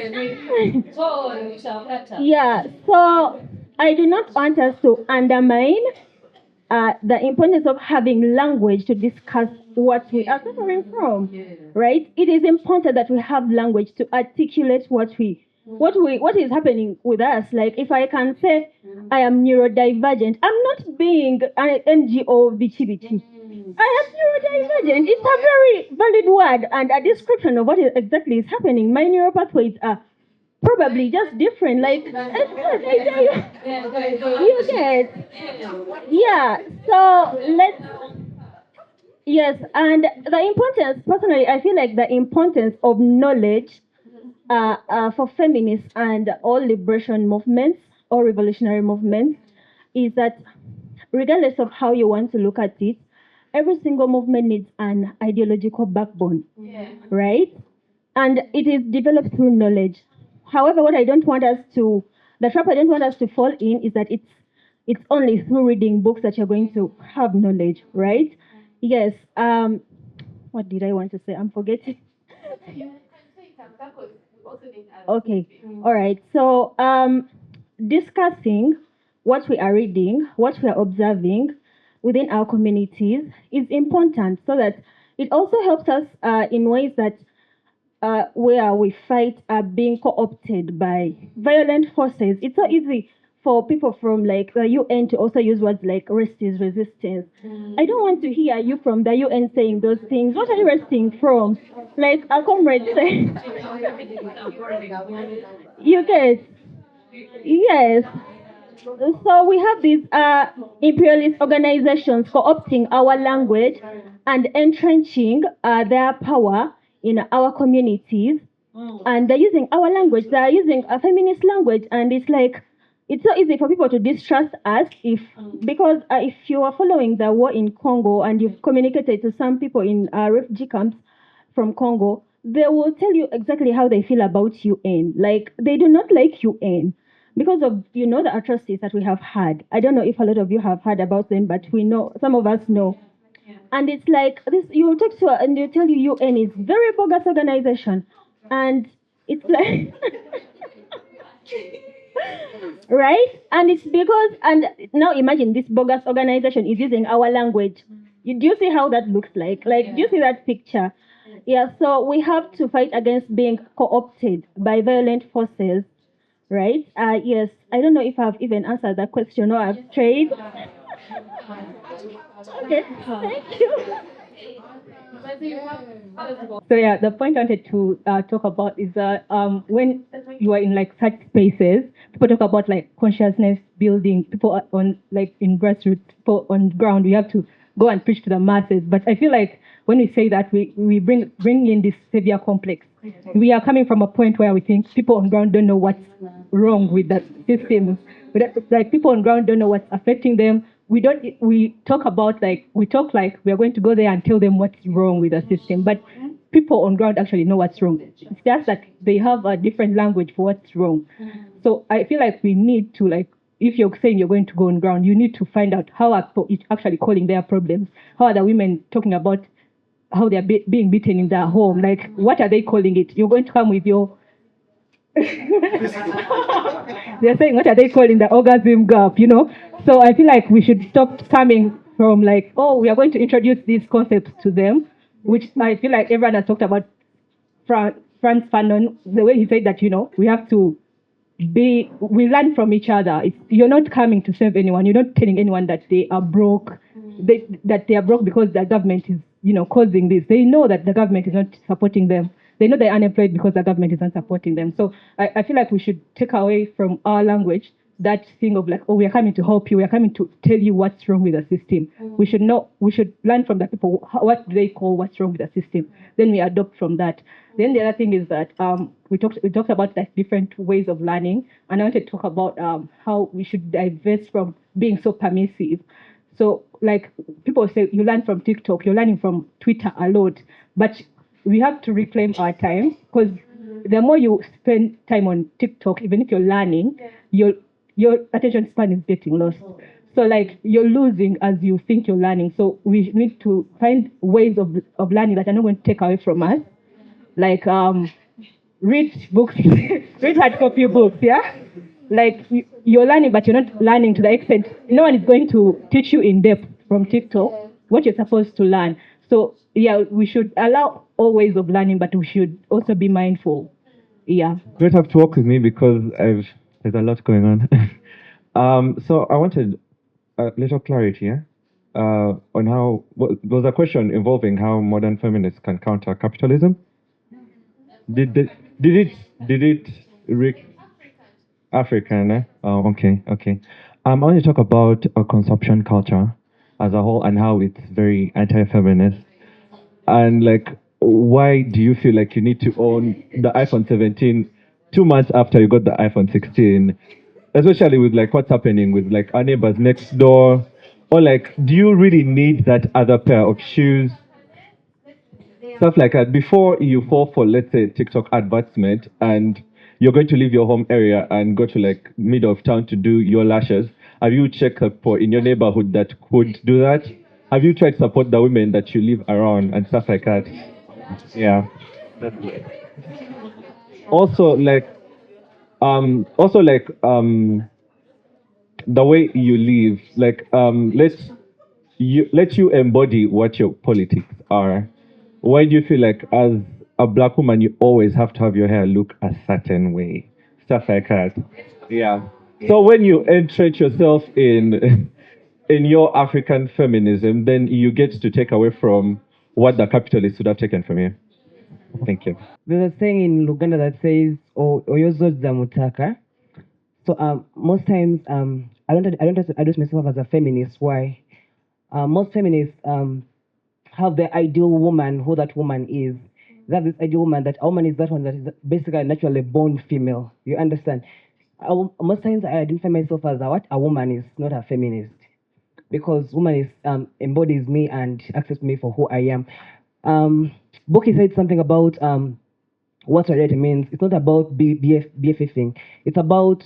Yeah, so I do not want us to undermine the importance of having language to discuss what we are suffering from, right? It is important that we have language to articulate what is happening with us. Like, if I can say I am neurodivergent, I'm not being an NGO bichi bichi. I am neurodivergent. It's a very valid word and a description of what exactly is happening. My neural pathways are probably just different. Like, you get, yeah. So yes, and the importance. Personally, I feel like the importance of knowledge for feminists and all liberation movements or revolutionary movements is that, regardless of how you want to look at it, every single movement needs an ideological backbone, right? And it is developed through knowledge. However, what I don't want us to, the trap I don't want us to fall in is that it's only through reading books that you're going to have knowledge, right? Yes. What did I want to say? I'm forgetting. Okay. All right. So discussing what we are reading, what we are observing within our communities is important, so that it also helps us in ways that where we fight are being co-opted by violent forces. It's so easy for people from like the UN to also use words like rest is resistance. I don't want to hear you from the UN saying those things. What are you resting from? Like a comrade said. You guys, yes. So we have these imperialist organizations co-opting our language and entrenching their power in our communities. And they're using our language. They're using a feminist language, and it's like it's so easy for people to distrust us because if you are following the war in Congo and you've communicated to some people in refugee camps from Congo, they will tell you exactly how they feel about UN. Like they do not like UN because of the atrocities that we have had. I don't know if a lot of you have heard about them, but we know, some of us know. And it's like this, you talk to her and they tell you UN is very bogus organization. And it's like right? And it's because, and now imagine this bogus organization is using our language. Do you see how that looks like? Like, do you see that picture? Yeah, so we have to fight against being co-opted by violent forces, right? Yes, I don't know if I've even answered that question or I've strayed. Okay, thank you. So yeah, the point I wanted to talk about is that when you are in like such spaces, people talk about like consciousness building. People are on like in grassroots, people on ground. We have to go and preach to the masses. But I feel like when we say that, we bring in this savior complex. We are coming from a point where we think people on ground don't know what's wrong with the system. Like people on ground don't know what's affecting them. We talk like we are going to go there and tell them what's wrong with the system, but people on ground actually know what's wrong. It's just that they have a different language for what's wrong. So I feel like we need to, like, if you're saying you're going to go on ground, you need to find out how are people actually calling their problems. How are the women talking about how they're being beaten in their home? Like, what are they calling it? You're going to come with your they're saying, what are they calling the orgasm gap, So I feel like we should stop coming from like, oh, we are going to introduce these concepts to them, which I feel like everyone has talked about. Franz Fanon, the way he said that, we have to we learn from each other. You're not coming to serve anyone. You're not telling anyone that they are broke, that they are broke because the government is, causing this. They know that the government is not supporting them. They know they're unemployed because the government isn't supporting them. So I feel like we should take away from our language that thing of like, oh, we are coming to help you. We are coming to tell you what's wrong with the system. We should learn from the people. What do they call what's wrong with the system? Then we adopt from that. Then the other thing is that we talked about like different ways of learning, and I want to talk about how we should divest from being so permissive. So like people say, you learn from TikTok, you're learning from Twitter a lot, but we have to reclaim our time, because the more you spend time on TikTok, even if you're learning, your attention span is getting lost. So like you're losing as you think you're learning. So we need to find ways of learning that are not going to take away from us. Like read books, read hard copy books, yeah? Like you're learning, but you're not learning to the extent. No one is going to teach you in depth from TikTok what you're supposed to learn. So yeah, we should allow all ways of learning, but we should also be mindful. Yeah. You don't have to work with me because there's a lot going on. So I wanted a little clarity, on how there was a question involving how modern feminists can counter capitalism. Did it reach African? Oh, okay. I want to talk about a consumption culture as a whole and how it's very anti-feminist. And like, why do you feel like you need to own the iPhone 17 2 months after you got the iPhone 16? Especially with like what's happening with like our neighbors next door, or like, do you really need that other pair of shoes? Stuff like that before you fall for, let's say, TikTok advertisement, and you're going to leave your home area and go to like middle of town to do your lashes. Have you checked for in your neighborhood that could do that? Have you tried to support the women that you live around and stuff like that? Yeah. That's it. Also like the way you live, like let you embody what your politics are. Why do you feel like as a black woman, you always have to have your hair look a certain way, stuff like that. Yeah. So when you entrench yourself in in your African feminism, then you get to take away from what the capitalists would have taken from you. Thank you. There's a saying in Uganda that says "Oyozo zamutaka." So most times I don't myself as a feminist. Why? Most feminists have the ideal woman, who that woman is. That this ideal woman, that a woman is that one that is basically a naturally born female. You understand? Most times I identify myself as a woman is, not a feminist, because woman is embodies me and accepts me for who I am. Boki said something about what solidarity means. It's not about BFFing. It's about,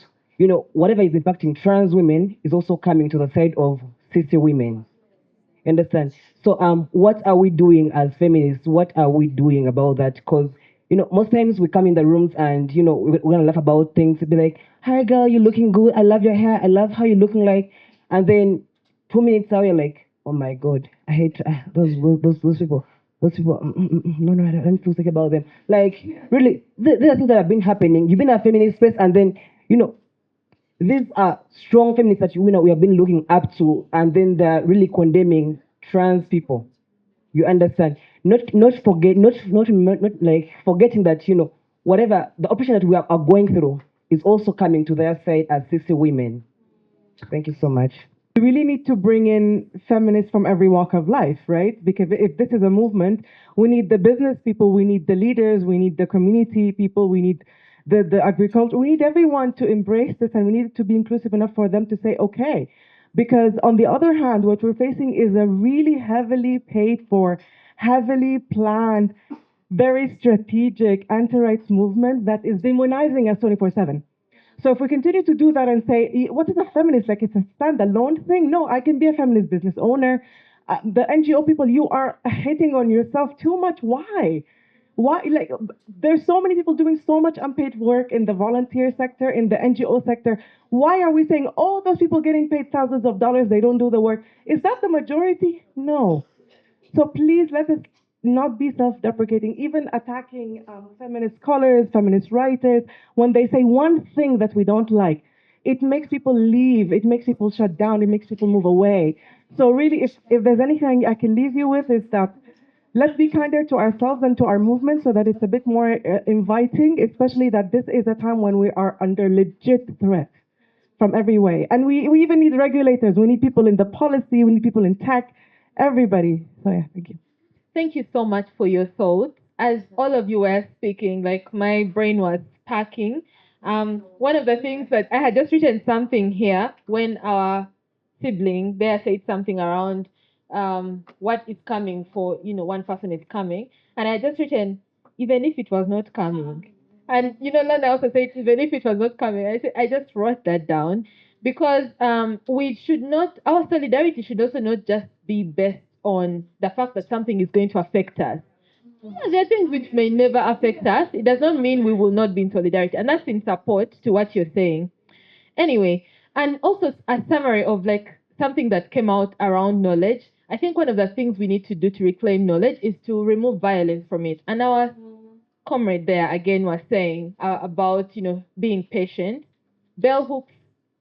whatever is impacting trans women is also coming to the side of cis women. Understand? So what are we doing as feminists? What are we doing about that? Because most times we come in the rooms and we're gonna laugh about things, be like, "Hi girl, you're looking good. I love your hair. I love how you're looking like," and then 2 minutes out you're like, "Oh my god, I hate those people." Those people, no, I don't feel sick about them. Like, really, these are things that have been happening. You've been a feminist space, and then, these are strong feminists that we have been looking up to, and then they're really condemning trans people. You understand? Not like forgetting that whatever the oppression that we are going through is also coming to their side as cis women. Thank you so much. We really need to bring in feminists from every walk of life, right? Because if this is a movement, we need the business people, we need the leaders, we need the community people, we need the agriculture, we need everyone to embrace this, and we need it to be inclusive enough for them to say, okay. Because on the other hand, what we're facing is a really heavily paid for, heavily planned, very strategic anti-rights movement that is demonizing us 24/7. So if we continue to do that and say, what is a feminist? Like it's a standalone thing? No, I can be a feminist business owner. The NGO people, you are hitting on yourself too much. Why? Why? Like, there's so many people doing so much unpaid work in the volunteer sector, in the NGO sector. Why are we saying, oh, those people getting paid thousands of dollars, they don't do the work? Is that the majority? No. So please let us not be self-deprecating, even attacking feminist scholars, feminist writers, when they say one thing that we don't like. It makes people leave, it makes people shut down, it makes people move away. So really, if there's anything I can leave you with is that let's be kinder to ourselves and to our movement so that it's a bit more inviting, especially that this is a time when we are under legit threat from every way. And we even need regulators. We need people in the policy. We need people in tech. Everybody. So yeah, thank you. Thank you so much for your thoughts. As all of you were speaking, like my brain was packing. One of the things that I had just written something here when our sibling there said something around what is coming for, one person is coming. And I had just written, even if it was not coming. And, Lorna also said, even if it was not coming, I just wrote that down because we should not, our solidarity should also not just be based on the fact that something is going to affect us. Yeah, there are things which may never affect us. It does not mean we will not be in solidarity. And that's in support to what you're saying. Anyway, and also a summary of like something that came out around knowledge. I think one of the things we need to do to reclaim knowledge is to remove violence from it. And our comrade there again was saying about being patient. Bell Hooks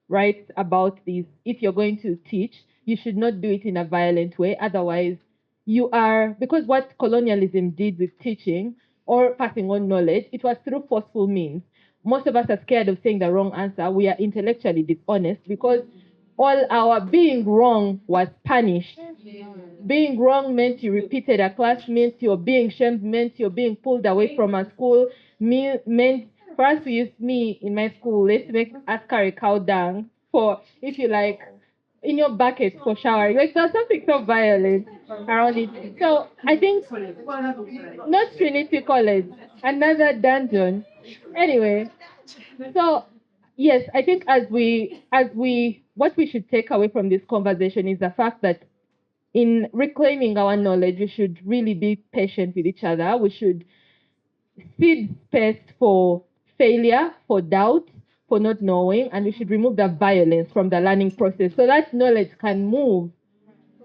writes about this. If you're going to teach, you should not do it in a violent way. Otherwise, you are, because what colonialism did with teaching or passing on knowledge, it was through forceful means. Most of us are scared of saying the wrong answer. We are intellectually dishonest because all our being wrong was punished. Being wrong meant you repeated a class, meant you're being shamed, meant you're being pulled away from a school, meant for us we used me in my school, let's make us carry cow dung for if you like in your bucket for showering. Like there's something so violent around it. So I think not Trinity College, another dungeon. Anyway, so yes, I think as we what we should take away from this conversation is the fact that in reclaiming our knowledge, we should really be patient with each other. We should cede space for failure, for doubt, for not knowing, and we should remove the violence from the learning process so that knowledge can move.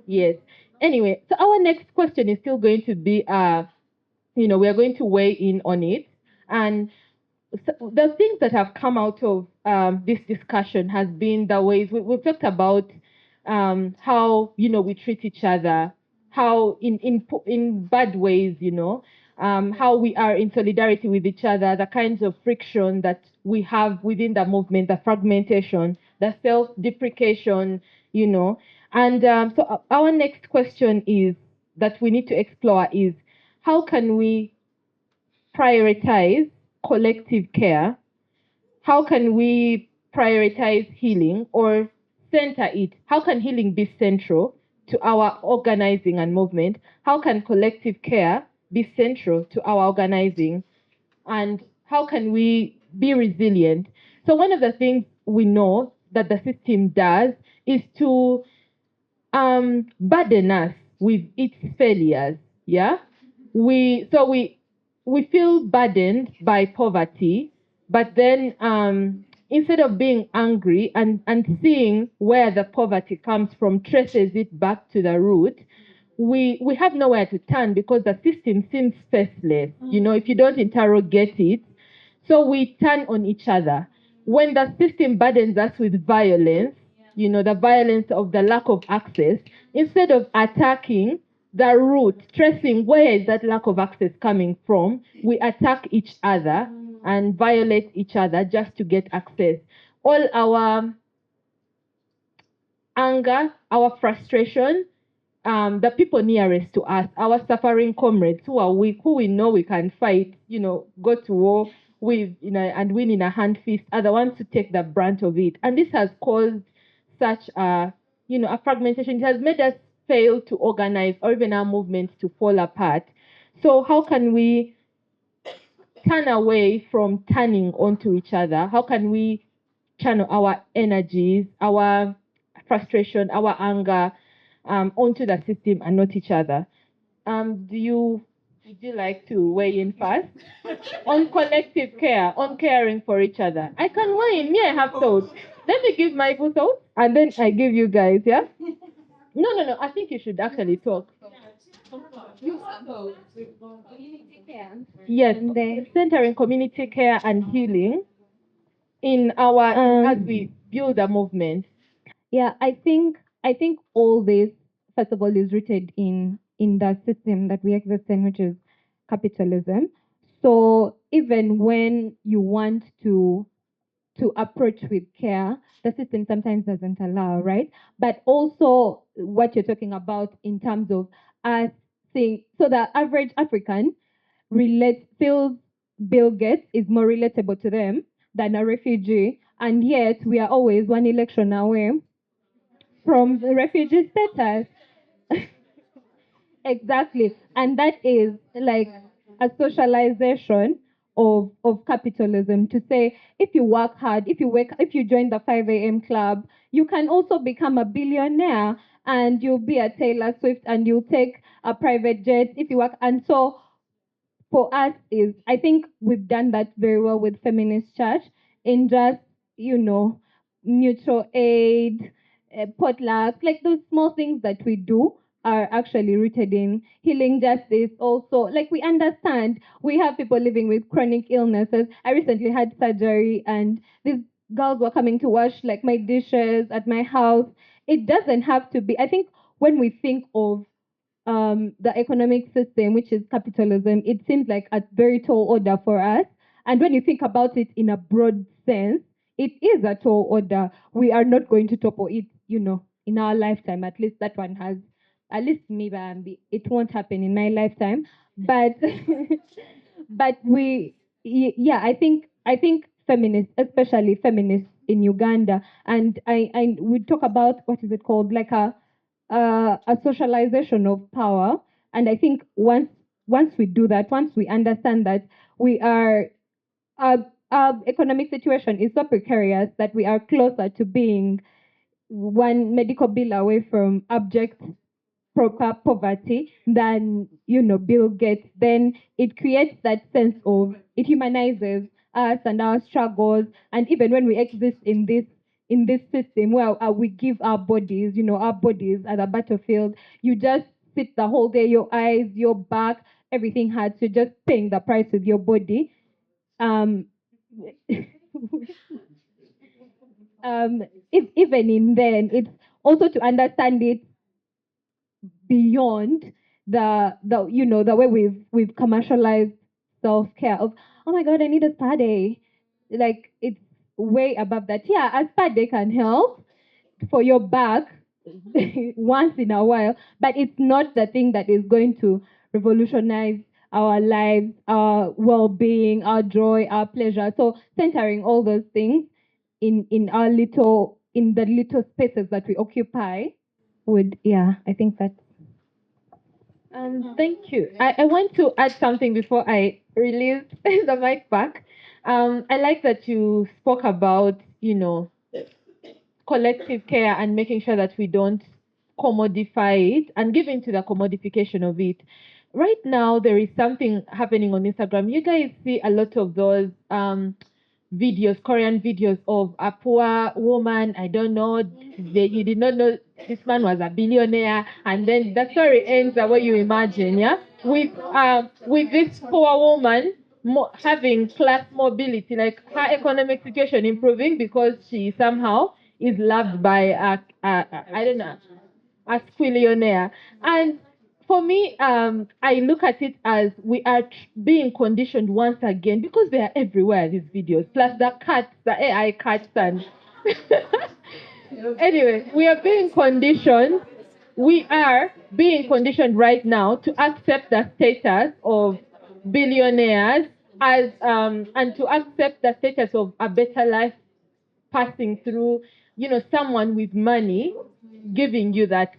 Yes. Anyway, so our next question is still going to be we are going to weigh in on it. And the things that have come out of this discussion has been the ways we've talked about how we treat each other, how in bad ways, how we are in solidarity with each other, the kinds of friction that we have within the movement, the fragmentation, the self-deprecation, and so our next question is that we need to explore is how can we prioritize collective care? How can we prioritize healing or center it? How can healing be central to our organizing and movement? How can collective care be central to our organizing? And how can we be resilient? So, one of the things we know that the system does is to burden us with its failures. Yeah, we feel burdened by poverty, but then instead of being angry and seeing where the poverty comes from, traces it back to the root. We have nowhere to turn because the system seems faceless. If you don't interrogate it, so we turn on each other. When the system burdens us with violence, the violence of the lack of access, instead of attacking the root, tracing where is that lack of access coming from, we attack each other and violate each other just to get access. All our anger, our frustration, the people nearest to us, our suffering comrades who are weak, who we know we can fight, go to war with, and win in a hand fist, are the ones who take the brunt of it. And this has caused such a fragmentation. It has made us fail to organize or even our movements to fall apart. So how can we turn away from turning onto each other? How can we channel our energies, our frustration, our anger onto the system and not each other? Would you like to weigh in first on collective care, on caring for each other? I can weigh in. Me, I have thoughts. Let me give my full thoughts, and then I give you guys. Yeah. No. I think you should actually talk. Yes, centering community care and healing in our as we build a movement. Yeah, I think all this, first of all, is rooted in the system that we exist in, which is capitalism. So even when you want to approach with care, the system sometimes doesn't allow, right? But also what you're talking about in terms of us seeing, so the average African feels Bill Gates is more relatable to them than a refugee, and yet we are always one election away from the refugee status. Exactly. And that is like a socialization of capitalism to say if you work hard, if you join the 5 a.m. club, you can also become a billionaire and you'll be a Taylor Swift and you'll take a private jet if you work. And so for us is I think we've done that very well with feminist church in just, mutual aid, potluck, like those small things that we do are actually rooted in healing justice also. Like we understand we have people living with chronic illnesses. I recently had surgery and these girls were coming to wash like my dishes at my house. It doesn't have to be, I think when we think of the economic system, which is capitalism, it seems like a very tall order for us. And when you think about it in a broad sense, it is a tall order. We are not going to topple it, in our lifetime. At least that one has, at least me, Bambi, it won't happen in my lifetime. But, but yeah, I think feminists, especially feminists in Uganda, and I would talk about what is it called, like a socialization of power. And I think once we do that, once we understand that we are our economic situation is so precarious that we are closer to being one medical bill away from abject proper poverty than Bill Gates, then it creates that sense of, it humanizes us and our struggles. And even when we exist in this system where we give our bodies, our bodies at a battlefield, you just sit the whole day, your eyes, your back, everything hard, so just paying the price with your body. Um, even in then, it's also to understand it beyond the the way we've commercialized self-care of, oh my god, I need a spa day. Like, it's way above that. Yeah, a spa day can help for your back once in a while, but it's not the thing that is going to revolutionize our lives, our well-being, our joy, our pleasure. So centering all those things in the little spaces that we occupy would, yeah, I think that's. Thank you. I want to add something before I release the mic back. I like that you spoke about, collective care and making sure that we don't commodify it and give into the commodification of it. Right now, there is something happening on Instagram. You guys see a lot of those videos, Korean videos of a poor woman. I don't know, you did not know this man was a billionaire, and then the story ends the way you imagine, yeah, with this poor woman having class mobility, like her economic situation improving because she somehow is loved by I don't know, a squillionaire. And for me, I look at it as we are being conditioned once again because they are everywhere, these videos, plus the cats, the AI cats. And anyway, we are being conditioned. We are being conditioned right now to accept the status of billionaires as and to accept the status of a better life passing through, someone with money giving you that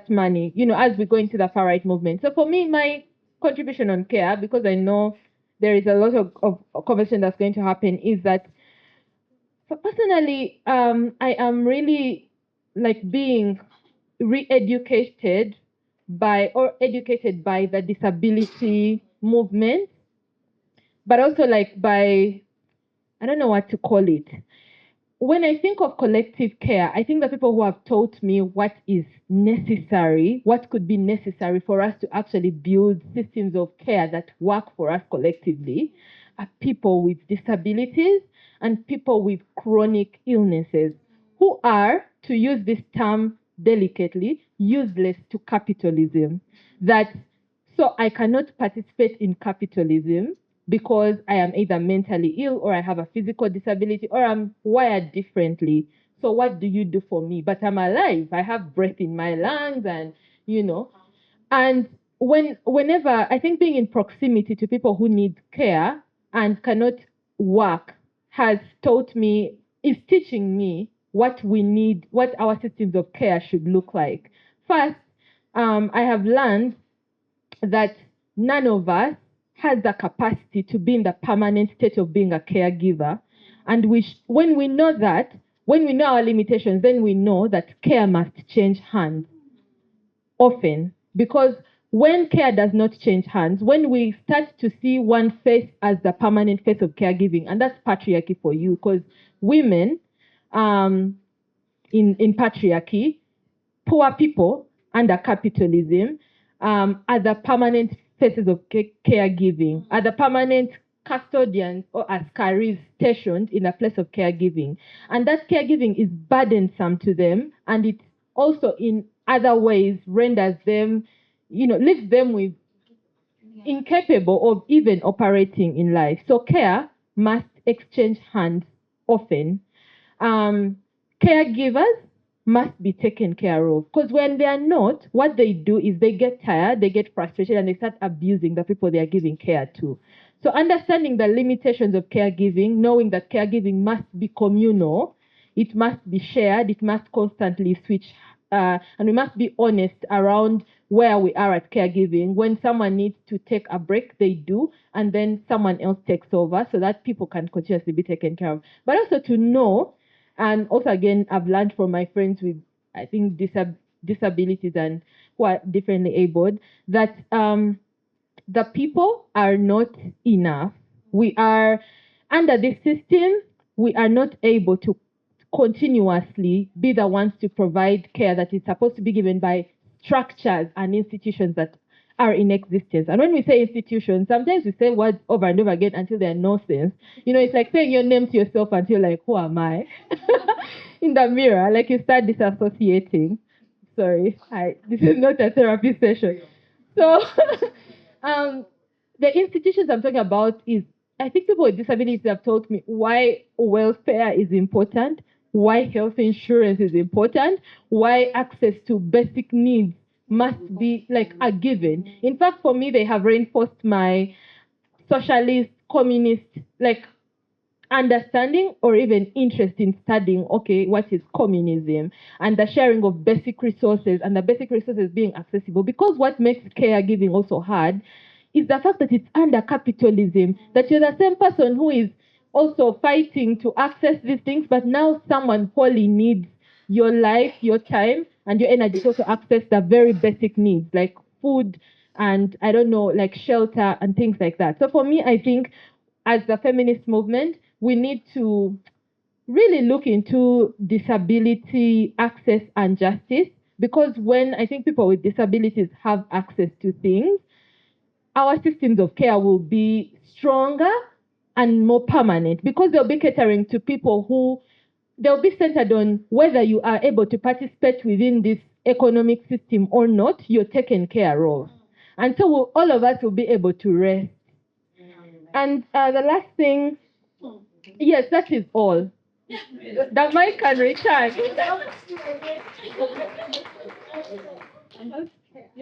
money, as we go into the far right movement. So for me, my contribution on care, because I know there is a lot of conversation that's going to happen, is that personally, I am really like being re-educated educated by the disability movement, but also like by, I don't know what to call it. When I think of collective care, I think the people who have taught me what is necessary, what could be necessary for us to actually build systems of care that work for us collectively, are people with disabilities and people with chronic illnesses who are, to use this term delicately, useless to capitalism. That so I cannot participate in capitalism because I am either mentally ill or I have a physical disability or I'm wired differently. So what do you do for me? But I'm alive. I have breath in my lungs and, and whenever I think being in proximity to people who need care and cannot work has taught me, is teaching me what we need, what our systems of care should look like. First, I have learned that none of us has the capacity to be in the permanent state of being a caregiver. And when we know that, when we know our limitations, then we know that care must change hands often. Because when care does not change hands, when we start to see one face as the permanent face of caregiving, and that's patriarchy for you, because women in patriarchy, poor people under capitalism are the permanent faces of caregiving, are the permanent custodians or askaris stationed in a place of caregiving. And that caregiving is burdensome to them, and it also in other ways renders them, leaves them with incapable of even operating in life. So care must exchange hands often. Caregivers must be taken care of, because when they are not, what they do is they get tired, they get frustrated, and they start abusing the people they are giving care to. So understanding the limitations of caregiving, knowing that caregiving must be communal, it must be shared, it must constantly switch, and we must be honest around where we are at caregiving. When someone needs to take a break, they do, and then someone else takes over so that people can continuously be taken care of. But also to know, and also again, I've learned from my friends with, I think, disabilities and who are differently abled, that the people are not enough. We are, under this system, we are not able to continuously be the ones to provide care that is supposed to be given by structures and institutions that are in existence. And when we say institutions, sometimes we say words over and over again until they're nonsense. You know, it's like saying your name to yourself until like, who am I? In the mirror, like you start disassociating. Sorry, this is not a therapy session. So, the institutions I'm talking about is, I think people with disabilities have told me why welfare is important, why health insurance is important, why access to basic needs must be like a given. In fact, for me, they have reinforced my socialist, communist, like understanding or even interest in studying, okay, what is communism and the sharing of basic resources and the basic resources being accessible. Because what makes caregiving also hard is the fact that it's under capitalism, that you're the same person who is also fighting to access these things, but now someone wholly needs your life, your time, and your energy to also access the very basic needs like food and I don't know, like shelter and things like that. So for me, I think as the feminist movement, we need to really look into disability access and justice, because when I think people with disabilities have access to things, our systems of care will be stronger and more permanent, because they'll be catering to people who they'll be centered on whether you are able to participate within this economic system or not, you're taken care of. And so all of us will be able to rest. And the last thing, yes, that is all. The mic can return.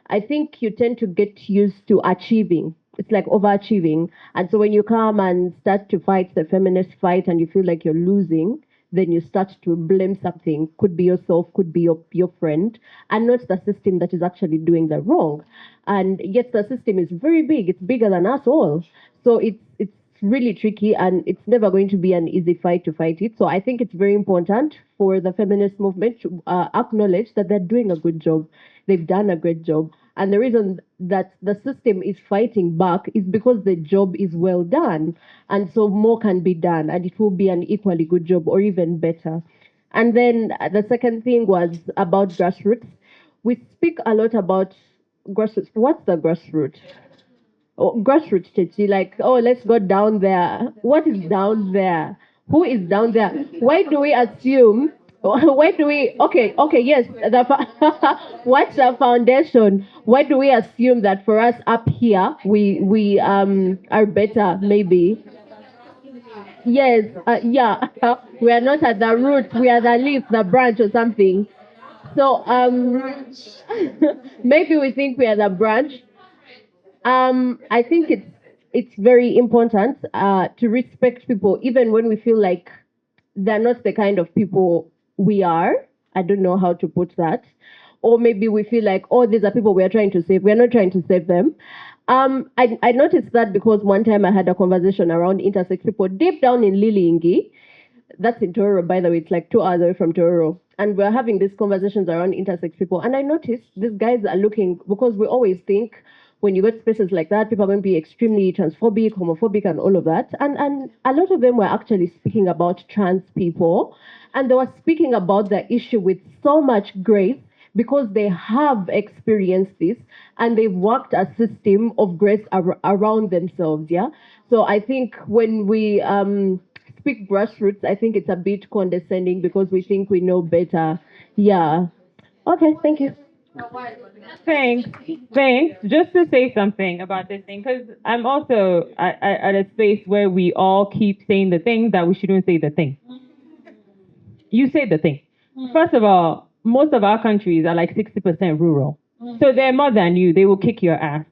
I think you tend to get used to achieving. It's like overachieving. And so when you come and start to fight the feminist fight and you feel like you're losing, then you start to blame something. Could be yourself, could be your friend, and not the system that is actually doing the wrong. And yet the system is very big. It's bigger than us all. So it's really tricky, and it's never going to be an easy fight to fight it. So I think it's very important for the feminist movement to acknowledge that they're doing a good job. They've done a great job. And the reason that the system is fighting back is because the job is well done. And so more can be done, and it will be an equally good job or even better. And then the second thing was about grassroots. We speak a lot about grassroots. What's the grassroots? Oh, grassroots, Chechi, like, oh, let's go down there. What is down there? Who is down there? Why do we assume? Why do we? Okay, yes. What's the foundation? Why do we assume that for us up here we are better? Maybe. Yes. Yeah. We are not at the root. We are the leaf, the branch, or something. So maybe we think we are the branch. I think it's very important to respect people, even when we feel like they're not the kind of people we are. I don't know how to put that. Or maybe we feel like, oh, these are people we are trying to save. We're not trying to save them. I noticed that because one time I had a conversation around intersex people deep down in Lilingi. That's in Tororo, by the way. It's like 2 hours away from Tororo. And we're having these conversations around intersex people. And I noticed these guys are looking, because we always think when you go to spaces like that, people are going to be extremely transphobic, homophobic, and all of that. And a lot of them were actually speaking about trans people. And they were speaking about the issue with so much grace because they have experienced this and they've worked a system of grace around themselves. Yeah. So I think when we speak grassroots, I think it's a bit condescending because we think we know better. Yeah. Okay. Thank you. Thanks. Just to say something about this thing, because I'm also at a space where we all keep saying the thing that we shouldn't say the thing. You say the thing. First of all, most of our countries are like 60% rural. So they're more than you. They will kick your ass.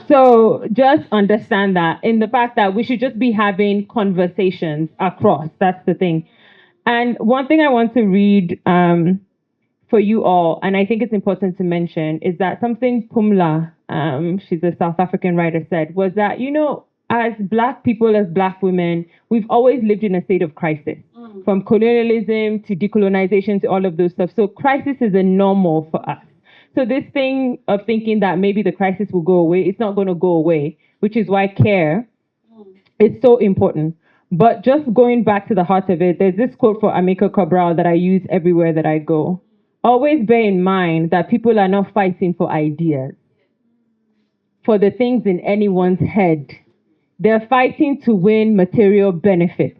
So just understand that in the fact that we should just be having conversations across. That's the thing. And one thing I want to read for you all, and I think it's important to mention, is that something Pumla, she's a South African writer, said was that, you know, as Black people, as Black women, we've always lived in a state of crisis, from colonialism to decolonization to all of those stuff. So crisis is a normal for us. So this thing of thinking that maybe the crisis will go away, it's not going to go away, which is why care is so important. But just going back to the heart of it, there's this quote for Amika Cabral that I use everywhere that I go. Always bear in mind that people are not fighting for ideas. for the things in anyone's head. They're fighting to win material benefits,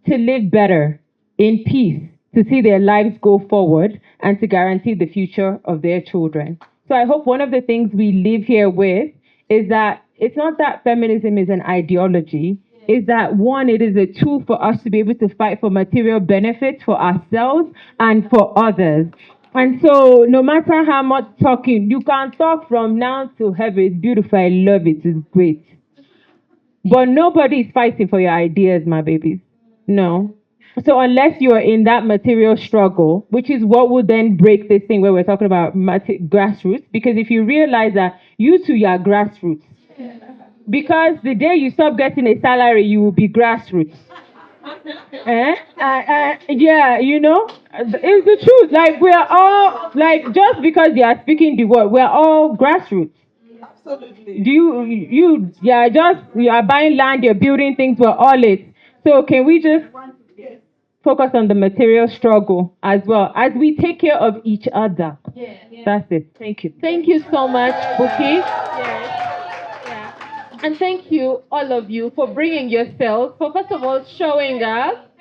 to live better, in peace, to see their lives go forward, and to guarantee the future of their children. So I hope one of the things we live here with is that it's not that feminism is an ideology, is that one, it is a tool for us to be able to fight for material benefits for ourselves and for others. And so no matter how much talking, you can talk from now to heaven. It's beautiful, I love it, it's great. But nobody is fighting for your ideas, my babies. No. So unless you are in that material struggle, which is what would then break this thing where we're talking about grassroots, because if you realize that you too are grassroots, because the day you stop getting a salary, you will be grassroots. Yeah, you know, it's the truth. Like we are all like just because they are speaking the word, we're all grassroots. Absolutely. Do you yeah, just you are buying land, you're building things, we're all it. So can we just focus on the material struggle as well as we take care of each other? That's it. Thank you. Thank you so much, Buki. And thank you, all of you, for bringing yourselves, for first of all showing up.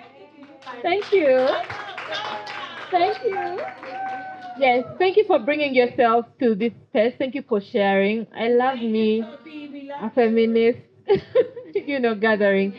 Thank you. Thank you. Yes, thank you for bringing yourselves to this space. Thank you for sharing. I love me, a feminist, gathering.